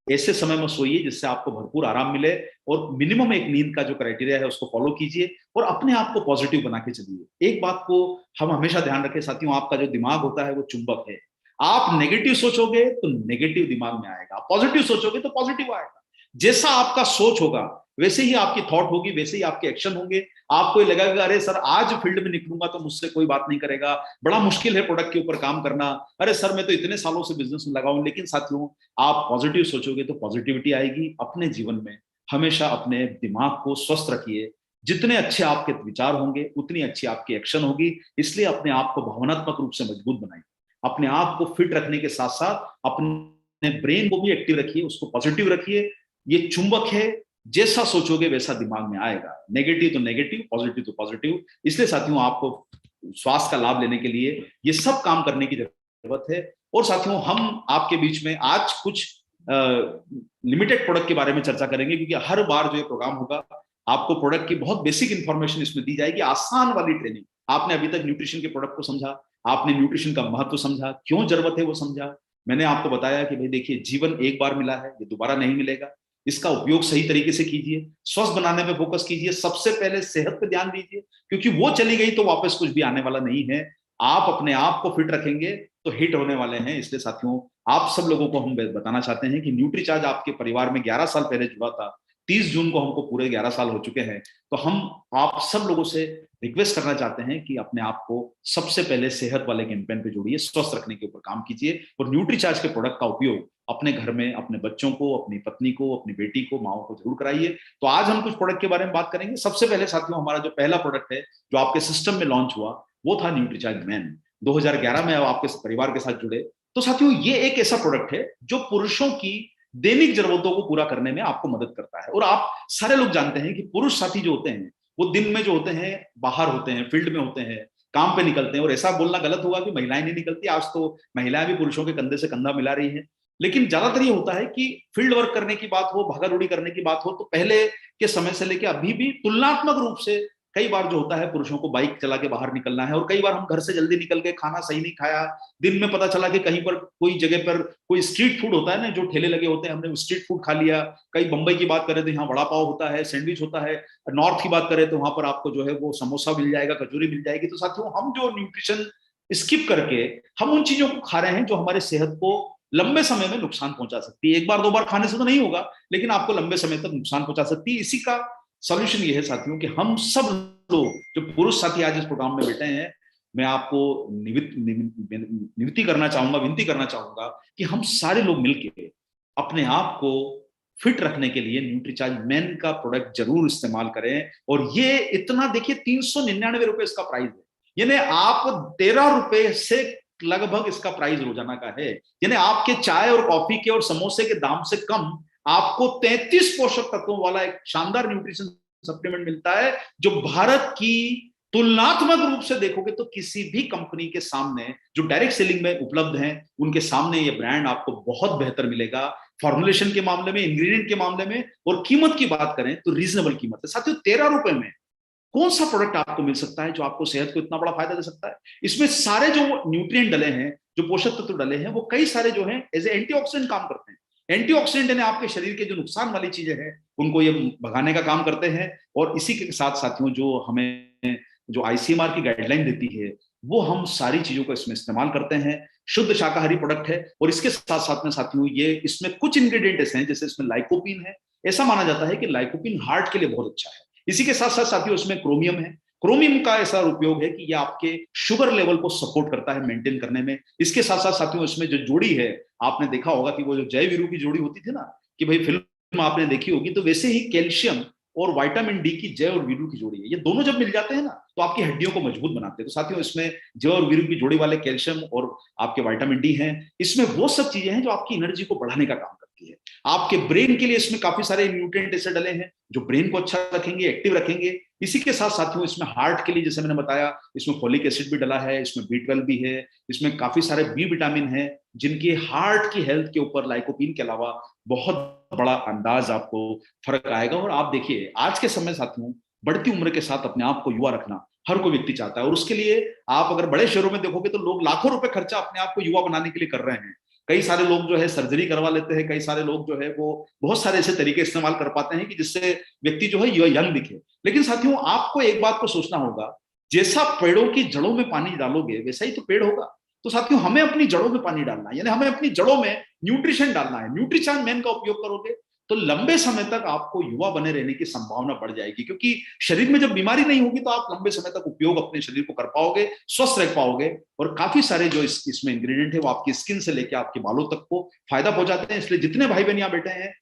ऐसे समय में सोइए जिससे आपको भरपूर आराम मिले। और मिनिमम एक नींद का जो क्राइटेरिया है उसको फॉलो कीजिए और अपने आप को पॉजिटिव बना के चलिए। एक बात को हम हमेशा ध्यान रखें साथियों, आपका जो दिमाग होता है वो चुंबक है। आप नेगेटिव सोचोगे तो नेगेटिव दिमाग में आएगा, पॉजिटिव सोचोगे तो पॉजिटिव आएगा। जैसा आपका सोच होगा वैसे ही आपकी थॉट होगी, वैसे ही आपके एक्शन होंगे। आपको ये लगेगा अरे सर आज फील्ड में निकलूंगा तो मुझसे कोई बात नहीं करेगा, बड़ा मुश्किल है प्रोडक्ट के ऊपर काम करना, अरे सर मैं तो इतने सालों से बिजनेस में लगा हूं। लेकिन साथियों आप पॉजिटिव सोचोगे तो पॉजिटिविटी आएगी। अपने जीवन में हमेशा अपने दिमाग को स्वस्थ रखिए। जितने अच्छे आपके विचार होंगे उतनी अच्छी आपकी एक्शन होगी। इसलिए अपने आप को भावनात्मक रूप से मजबूत बनाइए। अपने आप को फिट रखने के साथ साथ अपने ब्रेन को भी एक्टिव रखिए, उसको पॉजिटिव रखिए। ये चुंबक है, जैसा सोचोगे वैसा दिमाग में आएगा। नेगेटिव तो नेगेटिव, पॉजिटिव तो पॉजिटिव। इसलिए साथियों आपको स्वास्थ्य का लाभ लेने के लिए ये सब काम करने की जरूरत है। और साथियों हम आपके बीच में आज कुछ लिमिटेड प्रोडक्ट के बारे में चर्चा करेंगे, क्योंकि हर बार जो ये प्रोग्राम होगा आपको प्रोडक्ट की बहुत बेसिक इंफॉर्मेशन इसमें दी जाएगी, आसान वाली ट्रेनिंग। आपने अभी तक न्यूट्रिशन के प्रोडक्ट को समझा, आपने न्यूट्रिशन का महत्व समझा, क्यों जरूरत है वो समझा। मैंने आपको बताया कि भाई देखिए, जीवन एक बार मिला है, ये दोबारा नहीं मिलेगा। इसका उपयोग सही तरीके से कीजिए, स्वस्थ बनाने पे फोकस कीजिए, सबसे पहले सेहत पे ध्यान दीजिए, क्योंकि वो चली गई तो वापस कुछ भी आने वाला नहीं है। आप अपने आप को फिट रखेंगे तो हिट होने वाले हैं। इसलिए साथियों आप सब लोगों को हम बताना चाहते हैं कि न्यूट्रीचार्ज आपके परिवार में 11 साल पहले जुड़ा था। 30 जून को हमको पूरे 11 साल हो चुके हैं। तो हम आप सब लोगों से रिक्वेस्ट करना चाहते हैं कि अपने आप को सबसे पहले सेहत वाले कैंपेन पे जोड़िए, स्वस्थ रखने के ऊपर काम कीजिए। और न्यूट्रीचार्ज के प्रोडक्ट का उपयोग अपने घर में अपने बच्चों को, अपनी पत्नी को, अपनी बेटी को, माओ को जरूर कराइए। तो आज हम कुछ प्रोडक्ट के बारे में बात करेंगे। सबसे पहले साथियों हमारा जो पहला प्रोडक्ट है जो आपके सिस्टम में लॉन्च हुआ वो था न्यूट्रीचार्ज मैन। 2011 में आपके परिवार के साथ जुड़े। तो साथियों ये एक ऐसा प्रोडक्ट है जो पुरुषों की दैनिक जरूरतों को पूरा करने में आपको मदद करता है। और आप सारे लोग जानते हैं कि पुरुष साथी जो होते हैं वो दिन में जो होते हैं बाहर होते हैं, फील्ड में होते हैं, काम पे निकलते हैं। और ऐसा बोलना गलत होगा कि महिलाएं नहीं निकलती, आज तो महिलाएं भी पुरुषों के कंधे से कंधा मिला रही है। लेकिन ज्यादातर ये होता है कि फील्ड वर्क करने की बात हो, भागा दौड़ी करने की बात हो, तो पहले के समय से लेकर अभी भी तुलनात्मक रूप से कई बार जो होता है पुरुषों को बाइक चला के बाहर निकलना है। और कई बार हम घर से जल्दी निकल के खाना सही नहीं खाया, दिन में पता चला कि कहीं पर कोई जगह पर कोई स्ट्रीट फूड होता है ना, जो ठेले लगे होते हैं, हमने स्ट्रीट फूड खा लिया। कई बंबई की बात करें तो यहाँ वड़ा पाव होता है, सैंडविच होता है। नॉर्थ की बात करें तो वहां पर आपको जो है वो समोसा मिल जाएगा, कचौरी मिल जाएगी। तो साथियों हम जो न्यूट्रिशन स्किप करके हम उन चीजों को खा रहे हैं जो हमारे सेहत को लंबे समय में नुकसान पहुंचा सकती है। एक बार दो बार खाने से तो नहीं होगा, लेकिन आपको लंबे समय तक नुकसान पहुंचा सकती है। इसी का सॉल्यूशन ये है साथियों कि हम सब लोग जो पुरुष साथी आज इस प्रोग्राम में बैठे हैं, मैं आपको निविति करना चाहूंगा, विनती करना चाहूंगा कि हम सारे लोग मिलकर अपने आप को फिट रखने के लिए न्यूट्रीचार्ज मैन का प्रोडक्ट जरूर इस्तेमाल करें। और ये इतना देखिए 399 रुपए इसका प्राइस है, यानी आप 13 रुपए से लगभग इसका प्राइस रोजाना का है। यानी आपके चाय और कॉफी के और समोसे के दाम से कम आपको 33 पोषक तत्वों वाला एक शानदार न्यूट्रिशन सप्लीमेंट मिलता है, जो भारत की तुलनात्मक रूप से देखोगे तो किसी भी कंपनी के सामने जो डायरेक्ट सेलिंग में उपलब्ध हैं, उनके सामने ये ब्रांड आपको बहुत बेहतर मिलेगा। फॉर्मुलेशन के मामले में, इंग्रेडिएंट के मामले में, और कीमत की बात करें तो रीजनेबल कीमत है साथियों। 13 रुपए में कौन सा प्रोडक्ट आपको मिल सकता है जो आपको सेहत को इतना बड़ा फायदा दे सकता है? इसमें सारे जो न्यूट्रिएंट डले हैं, जो पोषक तत्व डले हैं, वो कई सारे जो हैं एज ए एंटीऑक्सीडेंट काम करते हैं। एंटीऑक्सीडेंट यानी आपके शरीर के जो नुकसान वाली चीजें हैं उनको ये भगाने का काम करते हैं। और इसी के साथ साथियों जो हमें जो आईसीएमआर की गाइडलाइन देती है, वो हम सारी चीजों को इसमें इस्तेमाल करते हैं। शुद्ध शाकाहारी प्रोडक्ट है। और इसके साथ साथ में साथियों ये इसमें कुछ इंग्रेडिएंट ऐसे हैं, जैसे इसमें लाइकोपीन है। ऐसा माना जाता है कि लाइकोपीन हार्ट के लिए बहुत अच्छा है। इसी के साथ साथ साथियों इसमें क्रोमियम है। क्रोमियम का ऐसा उपयोग है कि ये आपके शुगर लेवल को सपोर्ट करता है मेंटेन करने में। इसके साथ साथ साथियों इसमें जो जोड़ी है, आपने देखा होगा कि वो जो जय वीरू की जोड़ी होती थी ना, कि भाई फिल्म आपने देखी होगी, तो वैसे ही कैल्शियम और विटामिन डी की जय और वीरू की जोड़ी है। ये दोनों जब मिल जाते हैं ना तो आपकी हड्डियों को मजबूत बनाते हैं। तो साथियों इसमें जय और वीरू की जोड़ी वाले कैल्शियम और आपके विटामिन डी हैं। इसमें वो सब चीजें हैं जो आपकी एनर्जी को बढ़ाने का काम करती है। आपके ब्रेन के लिए इसमें काफी सारे न्यूट्रिएंट ऐसे डले हैं जो ब्रेन को अच्छा रखेंगे, एक्टिव रखेंगे। इसी के साथ साथियों इसमें हार्ट के लिए, जैसे मैंने बताया, इसमें फोलिक एसिड भी डला है, इसमें B12 भी है, इसमें काफी सारे बी विटामिन है, जिनकी हार्ट की हेल्थ के ऊपर लाइकोपीन के अलावा बहुत बड़ा अंदाज आपको फर्क आएगा। और आप देखिए आज के समय साथियों, बढ़ती उम्र के साथ अपने आप को युवा रखना हर कोई व्यक्ति चाहता है। और उसके लिए आप अगर बड़े शहरों में देखोगे तो लोग लाखों रुपए खर्चा अपने आप को युवा बनाने के लिए कर रहे हैं। कई सारे लोग जो है सर्जरी करवा लेते हैं, कई सारे लोग जो है वो बहुत सारे ऐसे तरीके इस्तेमाल कर पाते हैं कि जिससे व्यक्ति जो है यंग दिखे। लेकिन साथियों आपको एक बात को सोचना होगा, जैसा पेड़ों की जड़ों में पानी डालोगे वैसा ही तो पेड़ होगा। तो साथियों हमें अपनी जड़ों में पानी डालना है, यानी हमें अपनी जड़ों में न्यूट्रिशन डालना है। न्यूट्रिचार्ज मैन का उपयोग करोगे तो लंबे समय तक आपको युवा बने रहने की संभावना बढ़ जाएगी, क्योंकि शरीर में जब बीमारी नहीं होगी तो आप लंबे समय तक उपयोग अपने शरीर को कर पाओगे, स्वस्थ रह पाओगे। और काफी सारे जो इसमें इंग्रेडिएंट है वो आपकी स्किन से लेकर आपके बालों तक को फायदा पहुंचाते हैं। इसलिए जितने भाई बहन यहाँ बैठे हैं,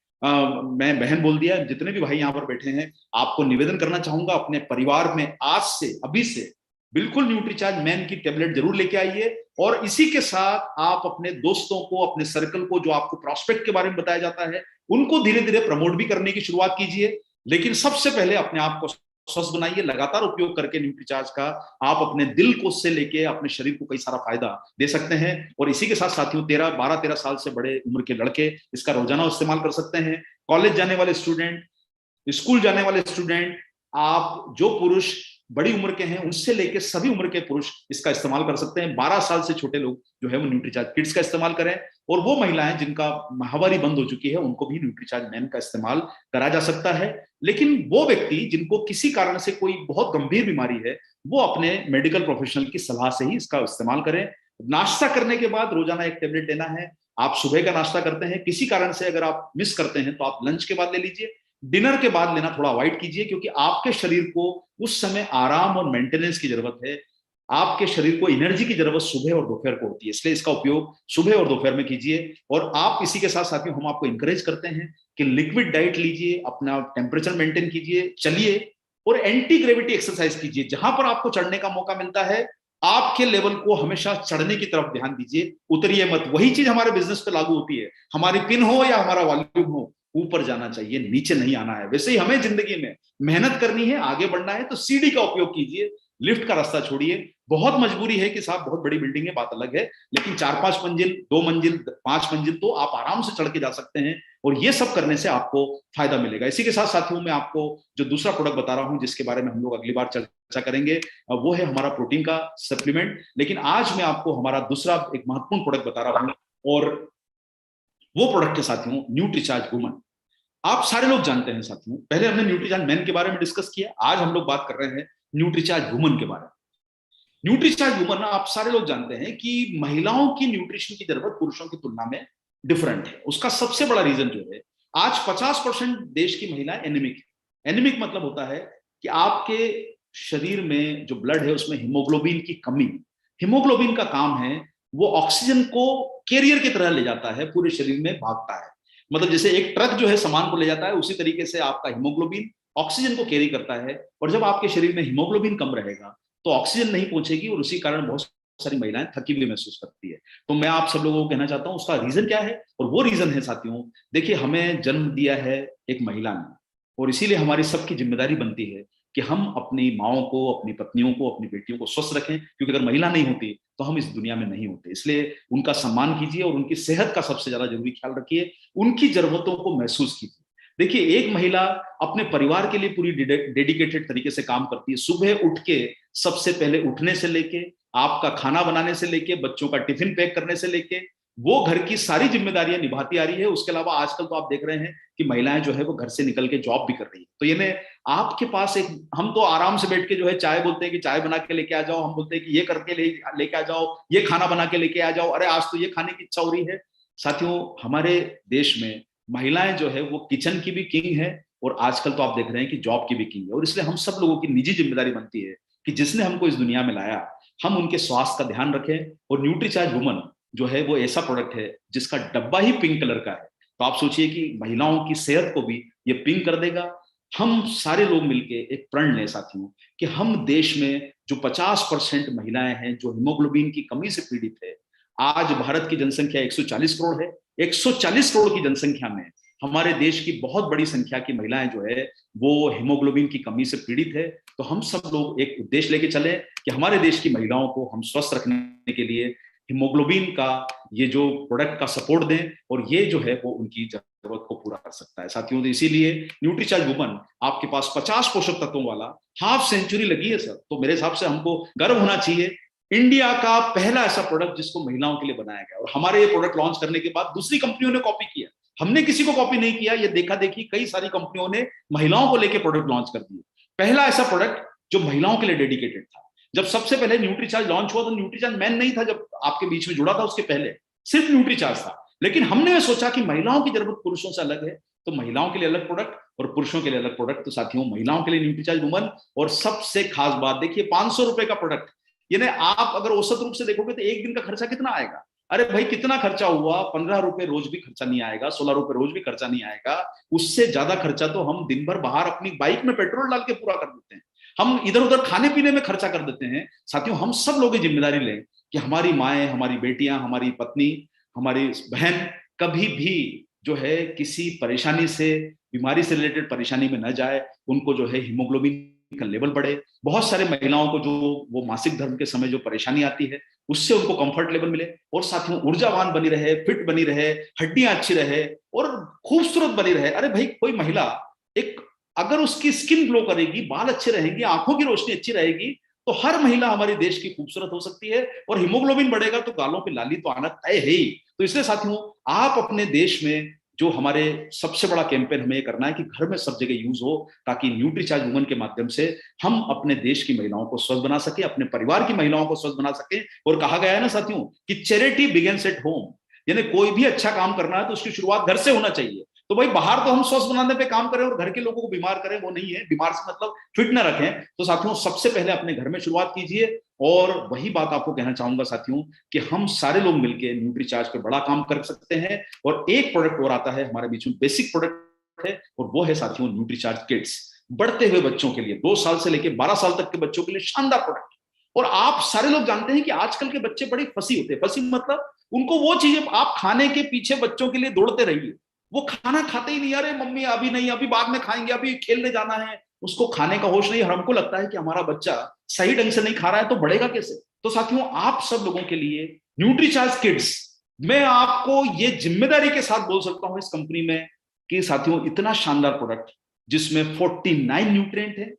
मैं बहन बोल दिया, जितने भी भाई यहाँ पर बैठे हैं, आपको निवेदन करना चाहूंगा अपने परिवार में आज से, अभी से बिल्कुल न्यूट्रीचार्ज मैन की टेबलेट जरूर लेके आइए। और इसी के साथ आप अपने दोस्तों को, अपने सर्कल को, जो आपको प्रॉस्पेक्ट के बारे में बताया जाता है, उनको धीरे धीरे प्रमोट भी करने की शुरुआत कीजिए। लेकिन सबसे पहले अपने आप को स्वस्थ बनाइए। लगातार उपयोग करके न्यूट्रीचार्ज का आप अपने दिल को से लेके अपने शरीर को कई सारा फायदा दे सकते हैं। और इसी के साथ साथियों 12-13 साल से बड़े उम्र के लड़के इसका रोजाना इस्तेमाल कर सकते हैं। कॉलेज जाने वाले स्टूडेंट, स्कूल जाने वाले स्टूडेंट, आप जो पुरुष बड़ी उम्र के हैं उनसे लेकर सभी उम्र के पुरुष इसका इस्तेमाल कर सकते हैं। 12 साल से छोटे लोग जो है वो न्यूट्रीचार्ज किड्स का इस्तेमाल करें। और वो महिलाएं जिनका माहवारी बंद हो चुकी है उनको भी न्यूट्रीचार्ज मैन का इस्तेमाल करा जा सकता है। लेकिन वो व्यक्ति जिनको किसी कारण से कोई बहुत गंभीर बीमारी है, वो अपने मेडिकल प्रोफेशनल की सलाह से ही इसका इस्तेमाल करें। नाश्ता करने के बाद रोजाना एक टेबलेट लेना है। आप सुबह का नाश्ता करते हैं, किसी कारण से अगर आप मिस करते हैं तो आप लंच के बाद ले लीजिए। डिनर के बाद लेना थोड़ा अवॉइड कीजिए, क्योंकि आपके शरीर को उस समय आराम और मेंटेनेंस की जरूरत है। आपके शरीर को एनर्जी की जरूरत सुबह और दोपहर को होती है, इसलिए इसका उपयोग सुबह और दोपहर में कीजिए। और आप इसी के साथ साथियों हम आपको इंकरेज करते हैं कि लिक्विड डाइट लीजिए, अपना टेम्परेचर मेंटेन कीजिए, चलिए और एंटी ग्रेविटी एक्सरसाइज कीजिए। जहां पर आपको चढ़ने का मौका मिलता है आपके लेवल को हमेशा चढ़ने की तरफ ध्यान दीजिए, उतरिए मत। वही चीज हमारे बिजनेस पे लागू होती है, हमारी पिन हो या हमारा वॉल्यूम हो, ऊपर जाना चाहिए, नीचे नहीं आना है। वैसे ही हमें जिंदगी में मेहनत करनी है, आगे बढ़ना है, तो सीढ़ी का उपयोग कीजिए, लिफ्ट का रास्ता छोड़िए। बहुत मजबूरी है कि साहब बहुत बड़ी बिल्डिंग है, बात अलग है, लेकिन 4-5 मंजिल, 2 मंजिल, 5 मंजिल तो आप आराम से चढ़ के जा सकते हैं। और ये सब करने से आपको फायदा मिलेगा। इसी के साथ साथियों मैं आपको जो दूसरा प्रोडक्ट बता रहा हूं, जिसके बारे में हम लोग अगली बार चर्चा करेंगे, वो है हमारा प्रोटीन का सप्लीमेंट। लेकिन आज मैं आपको हमारा दूसरा एक महत्वपूर्ण प्रोडक्ट बता रहा हूं, और वो प्रोडक्ट है साथियों न्यूट्रीचार्ज वुमन। आप सारे लोग जानते हैं साथियों, पहले हमने न्यूट्रीचार्ज मेन के बारे में डिस्कस किया, आज हम लोग बात कर रहे हैं न्यूट्रीचार्ज वुमन के बारे में। न्यूट्रीचार्ज वुमन, आप सारे लोग जानते हैं कि महिलाओं की न्यूट्रिशन की जरूरत पुरुषों की तुलना में डिफरेंट है। उसका सबसे बड़ा रीजन जो है, आज 50% देश की महिलाएं एनीमिक है। एनीमिक मतलब होता है कि आपके शरीर में जो ब्लड है उसमें हीमोग्लोबिन की कमी। हीमोग्लोबिन का काम है वो ऑक्सीजन को कैरियर की तरह ले जाता है, पूरे शरीर में भागता है। मतलब जैसे एक ट्रक जो है सामान को ले जाता है, उसी तरीके से आपका हीमोग्लोबिन ऑक्सीजन को कैरी करता है। और जब आपके शरीर में हीमोग्लोबिन कम रहेगा तो ऑक्सीजन नहीं पहुंचेगी, और उसी कारण बहुत सारी महिलाएं थकी हुई महसूस करती है। तो मैं आप सब लोगों को कहना चाहता हूं उसका रीजन क्या है, और वो रीजन है साथियों, देखिए हमें जन्म दिया है एक महिला ने, और इसीलिए हमारी सबकी जिम्मेदारी बनती है कि हम अपनी माओं को, अपनी पत्नियों को, अपनी बेटियों को स्वस्थ रखें, क्योंकि अगर महिला नहीं होती तो हम इस दुनिया में नहीं होते। इसलिए उनका सम्मान कीजिए और उनकी सेहत का सबसे ज्यादा जरूरी ख्याल रखिए, उनकी जरूरतों को महसूस कीजिए। देखिए एक महिला अपने परिवार के लिए पूरी डेडिकेटेड तरीके से काम करती है। सुबह उठ के सबसे पहले उठने से लेके, आपका खाना बनाने से लेके, बच्चों का टिफिन पैक करने से लेके, वो घर की सारी जिम्मेदारियां निभाती आ रही है। उसके अलावा आजकल तो आप देख रहे हैं कि महिलाएं जो है वो घर से निकल के जॉब भी कर रही है। तो यानी आपके पास एक, हम तो आराम से बैठ के जो है चाय बोलते हैं कि चाय बना के लेके आ जाओ, हम बोलते हैं कि ये करके लेके आ जाओ, ये खाना बना के लेके आ जाओ, अरे आज तो ये खाने की इच्छा हो रही है। साथियों हमारे देश में महिलाएं जो है वो किचन की भी किंग है, और आजकल तो आप देख रहे हैं कि जॉब की भी किंग है। और इसलिए हम सब लोगों की निजी जिम्मेदारी बनती है कि जिसने हमको इस दुनिया में लाया, हम उनके स्वास्थ्य का ध्यान रखें। और न्यूट्रीचार्ज वुमन जो है वो ऐसा प्रोडक्ट है जिसका डब्बा ही पिंक कलर का है। तो आप सोचिए कि महिलाओं की सेहत को भी ये पिंक कर देगा। हम सारे लोग मिलके एक प्रण लें साथियों कि हम देश में जो 50% महिलाएं हैं जो हीमोग्लोबिन की कमी से पीड़ित है, आज भारत की जनसंख्या 140 करोड़ है, 140 करोड़ की जनसंख्या में हमारे देश की बहुत बड़ी संख्या की महिलाएं जो है वो हीमोग्लोबिन की कमी से पीड़ित है। तो हम सब लोग एक उद्देश्य लेके चले कि हमारे देश की महिलाओं को हम स्वस्थ रखने के लिए हीमोग्लोबिन का ये जो प्रोडक्ट का सपोर्ट दें, और ये जो है वो उनकी जरूरत को पूरा कर सकता है साथियों। तो इसीलिए न्यूट्रीचार्ज वुमन आपके पास 50 पोषक तत्वों वाला हाफ सेंचुरी लगी है सर। तो मेरे हिसाब से हमको गर्व होना चाहिए, इंडिया का पहला ऐसा प्रोडक्ट जिसको महिलाओं के लिए बनाया गया। और हमारे ये प्रोडक्ट लॉन्च करने के बाद दूसरी कंपनियों ने कॉपी किया, हमने किसी को कॉपी नहीं किया। ये देखा देखी कई सारी कंपनियों ने महिलाओं को लेकर प्रोडक्ट लॉन्च कर दिए। पहला ऐसा प्रोडक्ट जो महिलाओं के लिए डेडिकेटेड था। जब सबसे पहले न्यूट्रीचार्ज लॉन्च हुआ तो न्यूट्रीचार्ज मैन नहीं था, जब आपके बीच में जुड़ा था उसके पहले सिर्फ न्यूट्रीचार्ज था। लेकिन हमने सोचा कि महिलाओं की जरूरत पुरुषों से अलग है, तो महिलाओं के लिए अलग प्रोडक्ट और पुरुषों के लिए अलग प्रोडक्ट। तो साथियों महिलाओं के लिए न्यूट्रीचार्ज वुमन। और सबसे खास बात देखिए, 500 रुपए का प्रोडक्ट, यानी आप अगर औसत रूप से देखोगे तो एक दिन का खर्चा कितना आएगा? अरे भाई कितना खर्चा हुआ, 15 रुपए रोज भी खर्चा नहीं आएगा, 16 रुपए रोज भी खर्चा नहीं आएगा। उससे ज्यादा खर्चा तो हम दिन भर बाहर अपनी बाइक में पेट्रोल डाल के पूरा कर देते हैं, हम इधर उधर खाने पीने में खर्चा कर देते हैं। साथियों हम सब लोग जिम्मेदारी लें कि हमारी माएं, हमारी बेटियां, हमारी पत्नी, हमारी बहन कभी भी जो है किसी परेशानी से, बीमारी से रिलेटेड परेशानी में न जाए। उनको जो है हीमोग्लोबिन का लेवल बढ़े। बहुत सारे महिलाओं को जो वो मासिक धर्म के समय जो परेशानी आती है उससे उनको कंफर्ट लेवल मिले, और साथियों ऊर्जावान बनी रहे, फिट बनी रहे, हड्डियां अच्छी रहे और खूबसूरत बनी रहे। अरे भाई कोई महिला एक, अगर उसकी स्किन ग्लो करेगी, बाल अच्छे रहेंगे, आंखों की रोशनी अच्छी रहेगी, तो हर महिला हमारे देश की खूबसूरत हो सकती है। और हीमोग्लोबिन बढ़ेगा तो गालों पे लाली तो आना तय है ही। तो इसलिए साथियों आप अपने देश में जो हमारे सबसे बड़ा कैंपेन हमें करना है कि घर में सब जगह यूज हो, ताकि न्यूट्रीचार्ज वुमन के माध्यम से हम अपने देश की महिलाओं को स्वस्थ बना सके, अपने परिवार की महिलाओं को स्वस्थ बना सके। और कहा गया है ना साथियों कि चैरिटी बिगिंस एट होम, यानी कोई भी अच्छा काम करना है तो उसकी शुरुआत घर से होना चाहिए। तो भाई बाहर तो हम स्वस्थ बनाने पे काम करें और घर के लोगों को बीमार करें, वो नहीं है। बीमार से मतलब फिट ना रखें। तो साथियों सबसे पहले अपने घर में शुरुआत कीजिए। और वही बात आपको कहना चाहूंगा साथियों कि हम सारे लोग मिलकर न्यूट्रीचार्ज पे बड़ा काम कर सकते हैं। और एक प्रोडक्ट और आता है हमारे बीच में, बेसिक प्रोडक्ट है, और वो है साथियों न्यूट्रीचार्ज किड्स। बढ़ते हुए बच्चों के लिए, 2 साल से लेकर 12 साल तक के बच्चों के लिए शानदार प्रोडक्ट। और आप सारे लोग जानते हैं कि आजकल के बच्चे बड़े फंसी होते हैं। फंसी मतलब उनको वो चीजें, आप खाने के पीछे बच्चों के लिए दौड़ते रहिए, वो खाना खाते ही नहीं। अरे मम्मी अभी नहीं, अभी बाद में खाएंगे, अभी खेलने जाना है। उसको खाने का होश नहीं। और हमको लगता है कि हमारा बच्चा सही ढंग से नहीं खा रहा है तो बढ़ेगा कैसे? तो साथियों आप सब लोगों के लिए न्यूट्रीचार्ज किड्स, मैं आपको ये जिम्मेदारी के साथ बोल सकता हूं इस कंपनी में कि साथियों इतना शानदार प्रोडक्ट जिसमें 49 न्यूट्रिएंट है,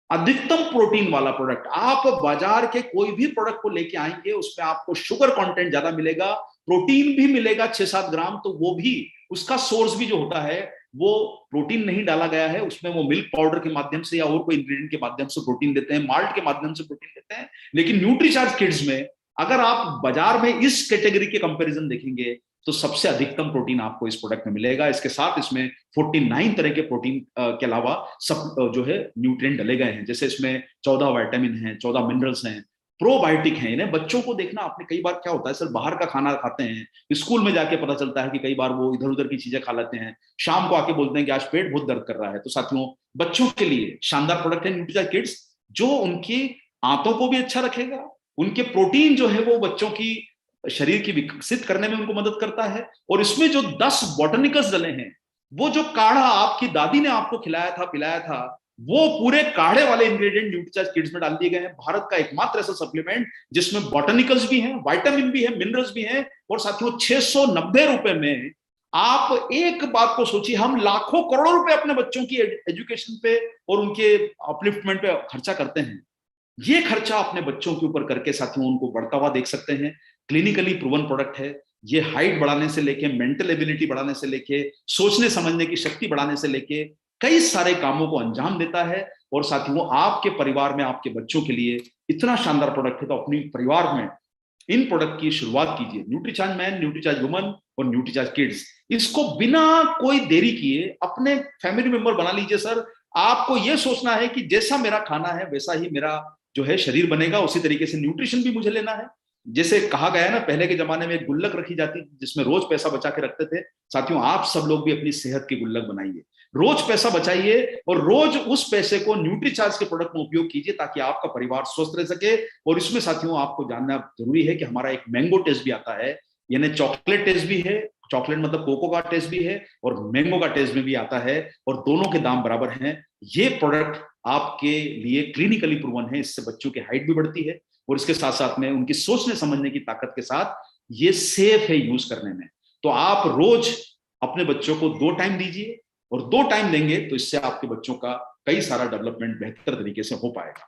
अधिकतम प्रोटीन वाला प्रोडक्ट। आप बाजार के कोई भी प्रोडक्ट को लेके आएंगे उसमें आपको शुगर कंटेंट ज्यादा मिलेगा, प्रोटीन भी मिलेगा 6-7 ग्राम, तो वो भी उसका सोर्स भी जो होता है वो प्रोटीन नहीं डाला गया है उसमें, वो मिल्क पाउडर के माध्यम से या और कोई इंग्रेडिएंट के माध्यम से प्रोटीन देते हैं, माल्ट के माध्यम से प्रोटीन देते हैं। लेकिन न्यूट्रीचार्ज किड्स में अगर आप बाजार में इस कैटेगरी के कंपैरिजन देखेंगे तो सबसे अधिकतम प्रोटीन आपको इस प्रोडक्ट में मिलेगा। इसके साथ इसमें 49 तरह के प्रोटीन के अलावा सब जो है न्यूट्रिएंट डले गए हैं। जैसे इसमें 14 विटामिन हैं, 14 मिनरल्स हैं, प्रोबायोटिक हैं। इन्हें बच्चों को देखना आपने, कई बार क्या होता है सर, बाहर का खाना खाते हैं, स्कूल में जाके पता चलता है कि कई बार वो इधर उधर की चीजें खा लेते हैं, शाम को आके बोलते हैं कि आज पेट बहुत दर्द कर रहा है। तो साथियों बच्चों के लिए शानदार प्रोडक्ट है न्यूट्रीचार्ज किड्स, जो उनकी आंतों को भी अच्छा रखेगा, उनके प्रोटीन जो है वो बच्चों की शरीर की विकसित करने में उनको मदद करता है। और इसमें जो 10 बॉटनिकल्स डले हैं, वो जो काढ़ा आपकी दादी ने आपको खिलाया था, पिलाया था, वो पूरे काढ़े वाले इंग्रेडिएंट न्यूट्रीचार्ज किड्स में डाल दिए गए हैं। भारत का एकमात्र ऐसा सप्लीमेंट जिसमें बॉटनिकल्स भी हैं, विटामिन भी है, मिनरल्स भी हैं, और साथियों 690 रुपए में आप एक बात को सोचिए, हम लाखों करोड़ों रुपए अपने बच्चों की एजुकेशन पे और उनके अपलिफ्टमेंट पे खर्चा करते हैं। ये खर्चा अपने बच्चों के ऊपर करके साथियों उनको बढ़ता हुआ देख सकते हैं। क्लिनिकली प्रूवन प्रोडक्ट है। ये हाइट बढ़ाने से लेके, मेंटल एबिलिटी बढ़ाने से लेके, सोचने समझने की शक्ति बढ़ाने से लेके कई सारे कामों को अंजाम देता है। और साथियों आपके परिवार में आपके बच्चों के लिए इतना शानदार प्रोडक्ट है, तो अपने परिवार में इन प्रोडक्ट की शुरुआत कीजिए। न्यूट्रीचार्ज मैन, न्यूट्रीचार्ज वुमन और न्यूट्रीचार्ज किड्स, इसको बिना कोई देरी किए अपने फैमिली मेंबर बना लीजिए। सर, आपको यह सोचना है कि जैसा मेरा खाना है वैसा ही मेरा जो है शरीर बनेगा, उसी तरीके से न्यूट्रिशन भी मुझे लेना है। जैसे कहा गया है ना, पहले के जमाने में एक गुल्लक रखी जाती जिसमें रोज पैसा बचा के रखते थे। साथियों आप सब लोग भी अपनी सेहत की गुल्लक बनाइए, रोज पैसा बचाइए और रोज उस पैसे को न्यूट्रीचार्ज के प्रोडक्ट में उपयोग कीजिए, ताकि आपका परिवार स्वस्थ रह सके। और इसमें साथियों आपको जानना जरूरी है कि हमारा एक मैंगो टेस्ट भी आता है, यानी चॉकलेट टेस्ट भी है। चॉकलेट मतलब कोको का टेस्ट भी है, और मैंगो का टेस्ट में भी आता है, और दोनों के दाम बराबर हैं। ये प्रोडक्ट आपके लिए क्लिनिकली प्रूवन है। इससे बच्चों की हाइट भी बढ़ती है, और इसके साथ साथ में उनकी सोचने समझने की ताकत के साथ ये सेफ है यूज करने में। तो आप रोज अपने बच्चों को 2 टाइम दीजिए, और 2 टाइम देंगे तो इससे आपके बच्चों का कई सारा डेवलपमेंट बेहतर तरीके से हो पाएगा।